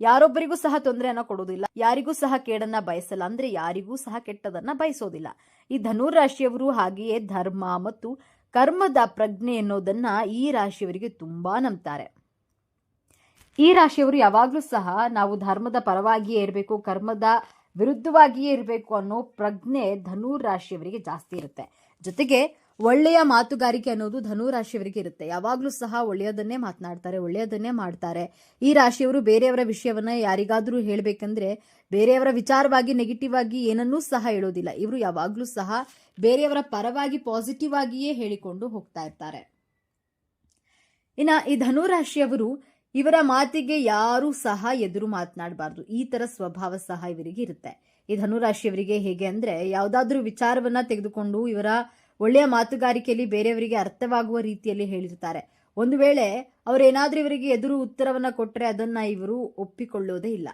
ಯಾರೊಬ್ಬರಿಗೂ ಸಹ ತೊಂದರೆಯನ್ನ ಕೊಡೋದಿಲ್ಲ, ಯಾರಿಗೂ ಸಹ ಕೇಡನ್ನ ಬಯಸಲ್ಲ, ಅಂದ್ರೆ ಯಾರಿಗೂ ಸಹ ಕೆಟ್ಟದನ್ನ ಬಯಸೋದಿಲ್ಲ. ಈ ಧನು ರಾಶಿಯವರು ಹಾಗೆಯೇ ಧರ್ಮ ಮತ್ತು ಕರ್ಮದ ಪ್ರಜ್ಞೆ ಎನ್ನುವುದನ್ನ ಈ ರಾಶಿಯವರಿಗೆ ತುಂಬಾ ನಂಬ್ತಾರೆ. ಈ ರಾಶಿಯವರು ಯಾವಾಗಲೂ ಸಹ ನಾವು ಧರ್ಮದ ಪರವಾಗಿಯೇ ಇರಬೇಕು, ಕರ್ಮದ ವಿರುದ್ಧವಾಗಿಯೇ ಇರಬೇಕು ಅನ್ನೋ ಪ್ರಜ್ಞೆ ಧನು ರಾಶಿಯವರಿಗೆ ಜಾಸ್ತಿ ಇರುತ್ತೆ. ಜೊತೆಗೆ ಒಳ್ಳೆಯ ಮಾತುಗಾರಿಕೆ ಅನ್ನೋದು ಧನು ರಾಶಿಯವರಿಗೆ ಇರುತ್ತೆ. ಯಾವಾಗಲೂ ಸಹ ಒಳ್ಳೆಯದನ್ನೇ ಮಾತನಾಡ್ತಾರೆ, ಒಳ್ಳೆಯದನ್ನೇ ಮಾಡ್ತಾರೆ. ಈ ರಾಶಿಯವರು ಬೇರೆಯವರ ವಿಷಯವನ್ನ ಯಾರಿಗಾದ್ರೂ ಹೇಳಬೇಕಂದ್ರೆ ಬೇರೆಯವರ ವಿಚಾರವಾಗಿ ನೆಗೆಟಿವ್ ಆಗಿ ಏನನ್ನೂ ಸಹ ಹೇಳೋದಿಲ್ಲ. ಇವರು ಯಾವಾಗಲೂ ಸಹ ಬೇರೆಯವರ ಪರವಾಗಿ ಪಾಸಿಟಿವ್ ಆಗಿಯೇ ಹೇಳಿಕೊಂಡು ಹೋಗ್ತಾ ಇರ್ತಾರೆ. ಇನ್ನ ಈ ಧನು ರಾಶಿಯವರು ಇವರ ಮಾತಿಗೆ ಯಾರೂ ಸಹ ಎದುರು ಮಾತನಾಡಬಾರ್ದು, ಈ ತರ ಸ್ವಭಾವ ಸಹ ಇವರಿಗೆ ಇರುತ್ತೆ. ಈ ಧನುರಾಶಿಯವರಿಗೆ ಹೇಗೆ ಅಂದ್ರೆ ಯಾವುದಾದ್ರೂ ವಿಚಾರವನ್ನ ತೆಗೆದುಕೊಂಡು ಇವರ ಒಳ್ಳೆಯ ಮಾತುಗಾರಿಕೆಯಲ್ಲಿ ಬೇರೆಯವರಿಗೆ ಅರ್ಥವಾಗುವ ರೀತಿಯಲ್ಲಿ ಹೇಳಿರ್ತಾರೆ. ಒಂದು ವೇಳೆ ಅವರೇನಾದ್ರೂ ಇವರಿಗೆ ಎದುರು ಉತ್ತರವನ್ನ ಕೊಟ್ಟರೆ ಅದನ್ನ ಇವರು ಒಪ್ಪಿಕೊಳ್ಳೋದೇ ಇಲ್ಲ,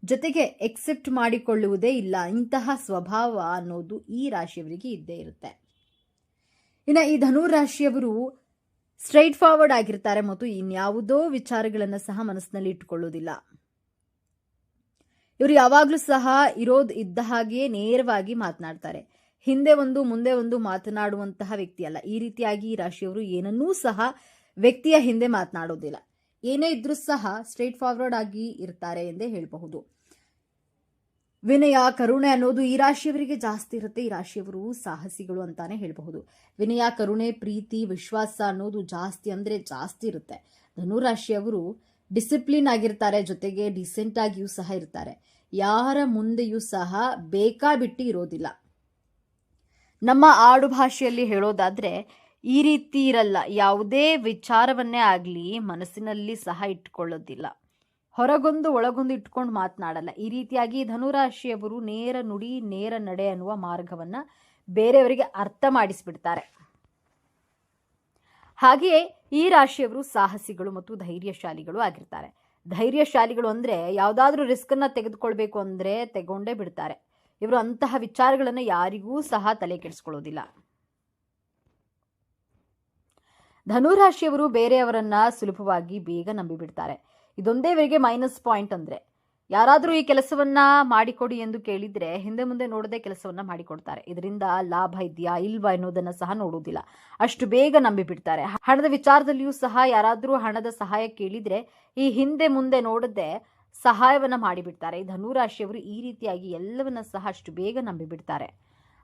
ಜೊತೆಗೆ ಎಕ್ಸೆಪ್ಟ್ ಮಾಡಿಕೊಳ್ಳುವುದೇ ಇಲ್ಲ. ಇಂತಹ ಸ್ವಭಾವ ಅನ್ನೋದು ಈ ರಾಶಿಯವರಿಗೆ ಇದ್ದೇ ಇರುತ್ತೆ. ಇನ್ನು ಈ ಧನು ರಾಶಿಯವರು ಸ್ಟ್ರೈಟ್ ಫಾರ್ವರ್ಡ್ ಆಗಿರ್ತಾರೆ ಮತ್ತು ಇನ್ಯಾವುದೋ ವಿಚಾರಗಳನ್ನು ಸಹ ಮನಸ್ಸಿನಲ್ಲಿ ಇಟ್ಟುಕೊಳ್ಳೋದಿಲ್ಲ. ಇವರು ಯಾವಾಗಲೂ ಸಹ ಇದ್ದ ಹಾಗೆಯೇ ನೇರವಾಗಿ ಮಾತನಾಡ್ತಾರೆ. ಹಿಂದೆ ಒಂದು ಮುಂದೆ ಒಂದು ಮಾತನಾಡುವಂತಹ ವ್ಯಕ್ತಿ ಅಲ್ಲ. ಈ ರೀತಿಯಾಗಿ ಈ ರಾಶಿಯವರು ಏನನ್ನೂ ಸಹ ವ್ಯಕ್ತಿಯ ಹಿಂದೆ ಮಾತನಾಡೋದಿಲ್ಲ. ಏನೇ ಇದ್ರೂ ಸಹ ಸ್ಟ್ರೈಟ್ ಫಾರ್ವರ್ಡ್ ಆಗಿ ಇರ್ತಾರೆ ಎಂದೇ ಹೇಳಬಹುದು. ವಿನಯ, ಕರುಣೆ ಅನ್ನೋದು ಈ ರಾಶಿಯವರಿಗೆ ಜಾಸ್ತಿ ಇರುತ್ತೆ. ಈ ರಾಶಿಯವರು ಸಾಹಸಿಗಳು ಅಂತಾನೆ ಹೇಳಬಹುದು. ವಿನಯ, ಕರುಣೆ, ಪ್ರೀತಿ, ವಿಶ್ವಾಸ ಅನ್ನೋದು ಜಾಸ್ತಿ ಅಂದ್ರೆ ಜಾಸ್ತಿ ಇರುತ್ತೆ. ಧನುರಾಶಿಯವರು ಡಿಸಿಪ್ಲಿನ್ ಆಗಿರ್ತಾರೆ, ಜೊತೆಗೆ ಡಿಸೆಂಟ್ ಆಗಿಯೂ ಸಹ ಇರ್ತಾರೆ. ಯಾರ ಮುಂದೆಯೂ ಸಹ ಬೇಕಾಬಿಟ್ಟಿ ಇರೋದಿಲ್ಲ. ನಮ್ಮ ಆಡು ಭಾಷೆಯಲ್ಲಿ ಹೇಳೋದಾದ್ರೆ ಈ ರೀತಿ ಇರಲ್ಲ. ಯಾವುದೇ ವಿಚಾರವನ್ನೇ ಆಗಲಿ ಮನಸ್ಸಿನಲ್ಲಿ ಸಹ ಇಟ್ಕೊಳ್ಳೋದಿಲ್ಲ, ಹೊರಗೊಂದು ಒಳಗೊಂದು ಇಟ್ಕೊಂಡು ಮಾತನಾಡಲ್ಲ. ಈ ರೀತಿಯಾಗಿ ಧನುರಾಶಿಯವರು ನೇರ ನುಡಿ ನೇರ ನಡೆ ಅನ್ನುವ ಮಾರ್ಗವನ್ನ ಬೇರೆಯವರಿಗೆ ಅರ್ಥ ಮಾಡಿಸ್ಬಿಡ್ತಾರೆ. ಹಾಗೆಯೇ ಈ ರಾಶಿಯವರು ಸಾಹಸಿಗಳು ಮತ್ತು ಧೈರ್ಯಶಾಲಿಗಳು ಆಗಿರ್ತಾರೆ. ಧೈರ್ಯಶಾಲಿಗಳು ಅಂದರೆ ಯಾವುದಾದ್ರೂ ರಿಸ್ಕನ್ನು ತೆಗೆದುಕೊಳ್ಬೇಕು ಅಂದರೆ ತಗೊಂಡೇ ಬಿಡ್ತಾರೆ. ಇವರು ಅಂತಹ ವಿಚಾರಗಳನ್ನು ಯಾರಿಗೂ ಸಹ ತಲೆ ಕೆಡಿಸ್ಕೊಳ್ಳೋದಿಲ್ಲ. ಧನುರಾಶಿಯವರು ಬೇರೆಯವರನ್ನ ಸುಲಭವಾಗಿ ಬೇಗ ನಂಬಿಬಿಡ್ತಾರೆ. ಇದೊಂದೇ ಇವರಿಗೆ ಮೈನಸ್ ಪಾಯಿಂಟ್. ಅಂದರೆ ಯಾರಾದರೂ ಈ ಕೆಲಸವನ್ನ ಮಾಡಿಕೊಡಿ ಎಂದು ಕೇಳಿದ್ರೆ ಹಿಂದೆ ಮುಂದೆ ನೋಡದೆ ಕೆಲಸವನ್ನ ಮಾಡಿಕೊಡ್ತಾರೆ. ಇದರಿಂದ ಲಾಭ ಇದೆಯಾ ಇಲ್ವಾ ಎನ್ನುವುದನ್ನು ಸಹ ನೋಡುವುದಿಲ್ಲ, ಅಷ್ಟು ಬೇಗ ನಂಬಿಬಿಡ್ತಾರೆ. ಹಣದ ವಿಚಾರದಲ್ಲಿಯೂ ಸಹ ಯಾರಾದರೂ ಹಣದ ಸಹಾಯ ಕೇಳಿದ್ರೆ ಈ ಹಿಂದೆ ಮುಂದೆ ನೋಡದೆ ಸಹಾಯವನ್ನ ಮಾಡಿಬಿಡ್ತಾರೆ. ಈ ಧನುರಾಶಿಯವರು ಈ ರೀತಿಯಾಗಿ ಎಲ್ಲವನ್ನ ಸಹ ಅಷ್ಟು ಬೇಗ ನಂಬಿಬಿಡ್ತಾರೆ.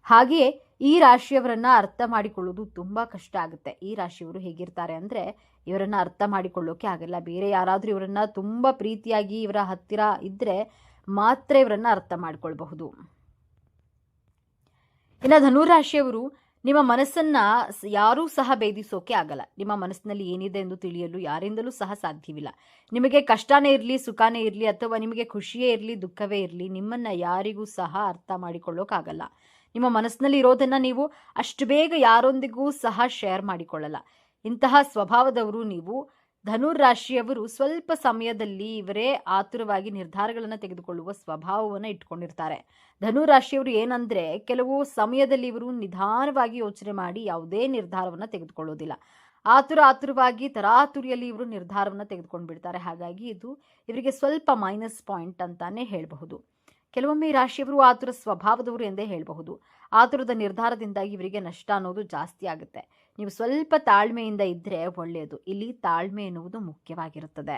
ಹಾಗೆಯೇ ಈ ರಾಶಿಯವರನ್ನ ಅರ್ಥ ಮಾಡಿಕೊಳ್ಳುವುದು ತುಂಬಾ ಕಷ್ಟ ಆಗುತ್ತೆ. ಈ ರಾಶಿಯವರು ಹೇಗಿರ್ತಾರೆ ಅಂದ್ರೆ ಇವರನ್ನ ಅರ್ಥ ಮಾಡಿಕೊಳ್ಳೋಕೆ ಆಗಲ್ಲ. ಬೇರೆ ಯಾರಾದರೂ ಇವರನ್ನ ತುಂಬಾ ಪ್ರೀತಿಯಾಗಿ ಇವರ ಹತ್ತಿರ ಇದ್ರೆ ಮಾತ್ರ ಇವರನ್ನ ಅರ್ಥ ಮಾಡಿಕೊಳ್ಬಹುದು. ಇನ್ನು ಧನುರಾಶಿಯವರು ನಿಮ್ಮ ಮನಸ್ಸನ್ನ ಯಾರೂ ಸಹ ಭೇದಿಸೋಕೆ ಆಗಲ್ಲ. ನಿಮ್ಮ ಮನಸ್ಸಿನಲ್ಲಿ ಏನಿದೆ ಎಂದು ತಿಳಿಯಲು ಯಾರಿಂದಲೂ ಸಹ ಸಾಧ್ಯವಿಲ್ಲ. ನಿಮಗೆ ಕಷ್ಟನೇ ಇರಲಿ ಸುಖನೇ ಇರಲಿ ಅಥವಾ ನಿಮಗೆ ಖುಷಿಯೇ ಇರಲಿ ದುಃಖವೇ ಇರಲಿ, ನಿಮ್ಮನ್ನ ಯಾರಿಗೂ ಸಹ ಅರ್ಥ ಮಾಡಿಕೊಳ್ಳೋಕ್ಕಾಗಲ್ಲ. ನಿಮ್ಮ ಮನಸ್ಸಿನಲ್ಲಿ ಇರೋದನ್ನ ನೀವು ಅಷ್ಟು ಬೇಗ ಯಾರೊಂದಿಗೂ ಸಹ ಶೇರ್ ಮಾಡಿಕೊಳ್ಳಲ್ಲ. ಇಂತಹ ಸ್ವಭಾವದವರು ನೀವು. ಧನುರಾಶಿಯವರು ಸ್ವಲ್ಪ ಸಮಯದಲ್ಲಿ ಇವರೇ ಆತುರವಾಗಿ ನಿರ್ಧಾರಗಳನ್ನು ತೆಗೆದುಕೊಳ್ಳುವ ಸ್ವಭಾವವನ್ನು ಇಟ್ಕೊಂಡಿರ್ತಾರೆ. ಧನುರಾಶಿಯವರು ಏನಂದ್ರೆ ಕೆಲವು ಸಮಯದಲ್ಲಿ ಇವರು ನಿಧಾನವಾಗಿ ಯೋಚನೆ ಮಾಡಿ ಯಾವುದೇ ನಿರ್ಧಾರವನ್ನು ತೆಗೆದುಕೊಳ್ಳೋದಿಲ್ಲ. ಆತುರವಾಗಿ ತರಾತುರಿಯಲ್ಲಿ ಇವರು ನಿರ್ಧಾರವನ್ನು ತೆಗೆದುಕೊಂಡು ಬಿಡ್ತಾರೆ. ಹಾಗಾಗಿ ಇದು ಇವರಿಗೆ ಸ್ವಲ್ಪ ಮೈನಸ್ ಪಾಯಿಂಟ್ ಅಂತಾನೆ ಹೇಳಬಹುದು. ಕೆಲವೊಮ್ಮೆ ಈ ರಾಶಿಯವರು ಆತುರ ಸ್ವಭಾವದವರು ಎಂದೇ ಹೇಳಬಹುದು. ಆತುರದ ನಿರ್ಧಾರದಿಂದಾಗಿ ಇವರಿಗೆ ನಷ್ಟ ಅನ್ನೋದು ಜಾಸ್ತಿ ಆಗುತ್ತೆ. ನೀವು ಸ್ವಲ್ಪ ತಾಳ್ಮೆಯಿಂದ ಇದ್ರೆ ಒಳ್ಳೆಯದು. ಇಲ್ಲಿ ತಾಳ್ಮೆ ಎನ್ನುವುದು ಮುಖ್ಯವಾಗಿರುತ್ತದೆ.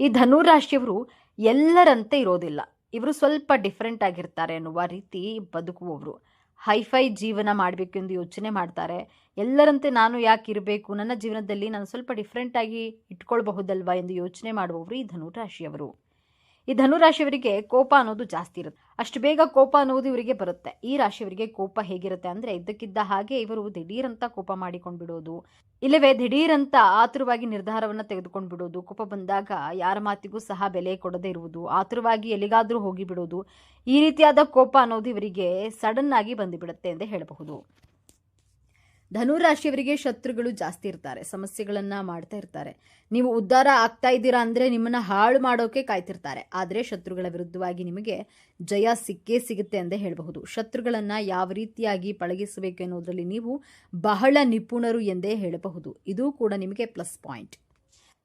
ಈ ಧನುರಾಶಿಯವರು ಎಲ್ಲರಂತೆ ಇರೋದಿಲ್ಲ. ಇವರು ಸ್ವಲ್ಪ ಡಿಫ್ರೆಂಟ್ ಆಗಿರ್ತಾರೆ ಅನ್ನುವ ರೀತಿ ಬದುಕುವವರು. ಹೈಫೈ ಜೀವನ ಮಾಡಬೇಕೆಂದು ಯೋಚನೆ ಮಾಡ್ತಾರೆ. ಎಲ್ಲರಂತೆ ನಾನು ಯಾಕೆ ಇರಬೇಕು, ನನ್ನ ಜೀವನದಲ್ಲಿ ನಾನು ಸ್ವಲ್ಪ ಡಿಫ್ರೆಂಟ್ ಆಗಿ ಇಟ್ಕೊಳ್ಬಹುದಲ್ವಾ ಎಂದು ಯೋಚನೆ ಮಾಡುವವರು ಈ ಧನುರಾಶಿಯವರು. ಈ ಧನುರಾಶಿಯವರಿಗೆ ಕೋಪ ಅನ್ನೋದು ಜಾಸ್ತಿ ಇರುತ್ತೆ. ಅಷ್ಟು ಬೇಗ ಕೋಪ ಅನ್ನೋದು ಇವರಿಗೆ ಬರುತ್ತೆ. ಈ ರಾಶಿಯವರಿಗೆ ಕೋಪ ಹೇಗಿರುತ್ತೆ ಅಂದ್ರೆ ಇದ್ದಕ್ಕಿದ್ದ ಹಾಗೆ ಇವರು ದಿಢೀರಂತ ಕೋಪ ಮಾಡಿಕೊಂಡು ಬಿಡೋದು, ಇಲ್ಲವೇ ದಿಢೀರಂತ ಆತುರವಾಗಿ ನಿರ್ಧಾರವನ್ನ ತೆಗೆದುಕೊಂಡು ಬಿಡೋದು, ಕೋಪ ಬಂದಾಗ ಯಾರ ಮಾತಿಗೂ ಸಹ ಬೆಲೆ ಕೊಡದೇ ಇರುವುದು, ಆತುರವಾಗಿ ಎಲ್ಲಿಗಾದ್ರೂ ಹೋಗಿ ಬಿಡೋದು, ಈ ರೀತಿಯಾದ ಕೋಪ ಅನ್ನೋದು ಇವರಿಗೆ ಸಡನ್ ಆಗಿ ಬಂದುಬಿಡುತ್ತೆ ಎಂದೇ ಹೇಳಬಹುದು. ಧನುರಾಶಿಯವರಿಗೆ ಶತ್ರುಗಳು ಜಾಸ್ತಿ ಇರ್ತಾರೆ. ಸಮಸ್ಯೆಗಳನ್ನ ಮಾಡ್ತಾ ಇರ್ತಾರೆ. ನೀವು ಉದ್ಧಾರ ಆಗ್ತಾ ಇದ್ದೀರಾ ಅಂದ್ರೆ ನಿಮ್ಮನ್ನ ಹಾಳು ಮಾಡೋಕೆ ಕಾಯ್ತಿರ್ತಾರೆ. ಆದರೆ ಶತ್ರುಗಳ ವಿರುದ್ಧವಾಗಿ ನಿಮಗೆ ಜಯ ಸಿಕ್ಕೇ ಸಿಗುತ್ತೆ ಎಂದೇ ಹೇಳಬಹುದು. ಶತ್ರುಗಳನ್ನ ಯಾವ ರೀತಿಯಾಗಿ ಪಳಗಿಸಬೇಕು ಎನ್ನುವುದರಲ್ಲಿ ನೀವು ಬಹಳ ನಿಪುಣರು ಎಂದೇ ಹೇಳಬಹುದು. ಇದು ಕೂಡ ನಿಮಗೆ ಪ್ಲಸ್ ಪಾಯಿಂಟ್.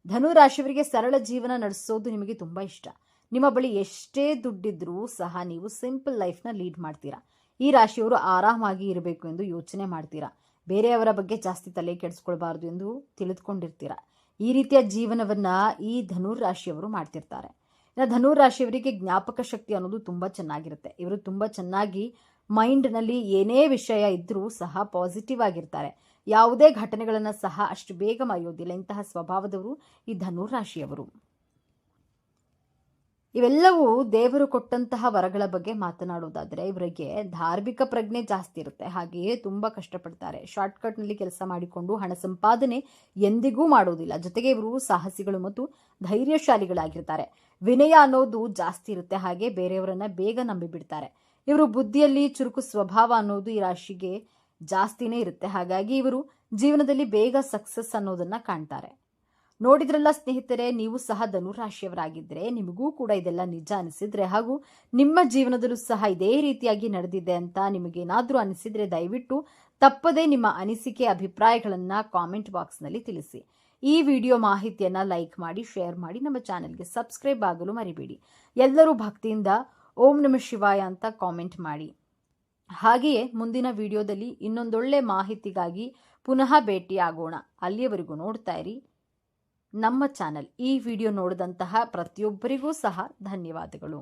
ಧನುರಾಶಿಯವರಿಗೆ ಸರಳ ಜೀವನ ನಡೆಸೋದು ನಿಮಗೆ ತುಂಬಾ ಇಷ್ಟ. ನಿಮ್ಮ ಬಳಿ ಎಷ್ಟೇ ದುಡ್ಡಿದ್ರೂ ಸಹ ನೀವು ಸಿಂಪಲ್ ಲೈಫ್ನ ಲೀಡ್ ಮಾಡ್ತೀರಾ. ಈ ರಾಶಿಯವರು ಆರಾಮಾಗಿ ಇರಬೇಕು ಎಂದು ಯೋಚನೆ ಮಾಡ್ತೀರಾ. ಬೇರೆಯವರ ಬಗ್ಗೆ ಜಾಸ್ತಿ ತಲೆ ಕೆಡಿಸ್ಕೊಳ್ಬಾರ್ದು ಎಂದು ತಿಳಿದುಕೊಂಡಿರ್ತೀರ. ಈ ರೀತಿಯ ಜೀವನವನ್ನ ಈ ಧನುರಾಶಿಯವರು ಮಾಡ್ತಿರ್ತಾರೆ. ಇನ್ನು ಧನುರಾಶಿಯವರಿಗೆ ಜ್ಞಾಪಕ ಶಕ್ತಿ ಅನ್ನೋದು ತುಂಬಾ ಚೆನ್ನಾಗಿರುತ್ತೆ. ಇವರು ತುಂಬಾ ಚೆನ್ನಾಗಿ ಮೈಂಡ್ನಲ್ಲಿ ಏನೇ ವಿಷಯ ಇದ್ರೂ ಸಹ ಪಾಸಿಟಿವ್ ಆಗಿರ್ತಾರೆ. ಯಾವುದೇ ಘಟನೆಗಳನ್ನ ಸಹ ಅಷ್ಟು ಬೇಗ ಮರೆಯೋದಿಲ್ಲ. ಇಂತಹ ಸ್ವಭಾವದವರು ಈ ಧನುರಾಶಿಯವರು. ಇವೆಲ್ಲವೂ ದೇವರು ಕೊಟ್ಟಂತಹ ವರಗಳ ಬಗ್ಗೆ ಮಾತನಾಡುವುದಾದರೆ ಇವರಿಗೆ ಧಾರ್ಮಿಕ ಪ್ರಜ್ಞೆ ಜಾಸ್ತಿ ಇರುತ್ತೆ. ಹಾಗೆಯೇ ತುಂಬಾ ಕಷ್ಟಪಡ್ತಾರೆ. ಶಾರ್ಟ್ಕಟ್ನಲ್ಲಿ ಕೆಲಸ ಮಾಡಿಕೊಂಡು ಹಣ ಸಂಪಾದನೆ ಎಂದಿಗೂ ಮಾಡೋದಿಲ್ಲ. ಜೊತೆಗೆ ಇವರು ಸಾಹಸಿಗಳು ಮತ್ತು ಧೈರ್ಯಶಾಲಿಗಳಾಗಿರ್ತಾರೆ. ವಿನಯ ಅನ್ನೋದು ಜಾಸ್ತಿ ಇರುತ್ತೆ. ಹಾಗೆ ಬೇರೆಯವರನ್ನ ಬೇಗ ನಂಬಿಬಿಡ್ತಾರೆ. ಇವರು ಬುದ್ಧಿಯಲ್ಲಿ ಚುರುಕು ಸ್ವಭಾವ ಅನ್ನೋದು ಈ ರಾಶಿಗೆ ಜಾಸ್ತಿನೇ ಇರುತ್ತೆ. ಹಾಗಾಗಿ ಇವರು ಜೀವನದಲ್ಲಿ ಬೇಗ ಸಕ್ಸಸ್ ಅನ್ನೋದನ್ನ ಕಾಣ್ತಾರೆ. ನೋಡಿದ್ರಲ್ಲ ಸ್ನೇಹಿತರೆ, ನೀವು ಸಹ ಧನುರಾಶಿಯವರಾಗಿದ್ದರೆ ನಿಮಗೂ ಕೂಡ ಇದೆಲ್ಲ ನಿಜ ಅನಿಸಿದ್ರೆ ಹಾಗೂ ನಿಮ್ಮ ಜೀವನದಲ್ಲೂ ಸಹ ಇದೇ ರೀತಿಯಾಗಿ ನಡೆದಿದೆ ಅಂತ ನಿಮಗೇನಾದರೂ ಅನಿಸಿದ್ರೆ ದಯವಿಟ್ಟು ತಪ್ಪದೇ ನಿಮ್ಮ ಅನಿಸಿಕೆ ಅಭಿಪ್ರಾಯಗಳನ್ನು ಕಾಮೆಂಟ್ ಬಾಕ್ಸ್ನಲ್ಲಿ ತಿಳಿಸಿ. ಈ ವಿಡಿಯೋ ಮಾಹಿತಿಯನ್ನು ಲೈಕ್ ಮಾಡಿ, ಶೇರ್ ಮಾಡಿ, ನಮ್ಮ ಚಾನೆಲ್ಗೆ ಸಬ್ಸ್ಕ್ರೈಬ್ ಆಗಲು ಮರಿಬೇಡಿ. ಎಲ್ಲರೂ ಭಕ್ತಿಯಿಂದ ಓಂ ನಮಃ ಶಿವಾಯ ಅಂತ ಕಾಮೆಂಟ್ ಮಾಡಿ. ಹಾಗೆಯೇ ಮುಂದಿನ ವಿಡಿಯೋದಲ್ಲಿ ಇನ್ನೊಂದೊಳ್ಳೆ ಮಾಹಿತಿಗಾಗಿ ಪುನಃ ಭೇಟಿಯಾಗೋಣ. ಅಲ್ಲಿಯವರೆಗೂ ನೋಡ್ತಾ ಇರಿ ನಮ್ಮ ಚಾನೆಲ್. ಈ ವಿಡಿಯೋ ನೋಡಿದಂತಹ ಪ್ರತಿಯೊಬ್ಬರಿಗೂ ಸಹ ಧನ್ಯವಾದಗಳು.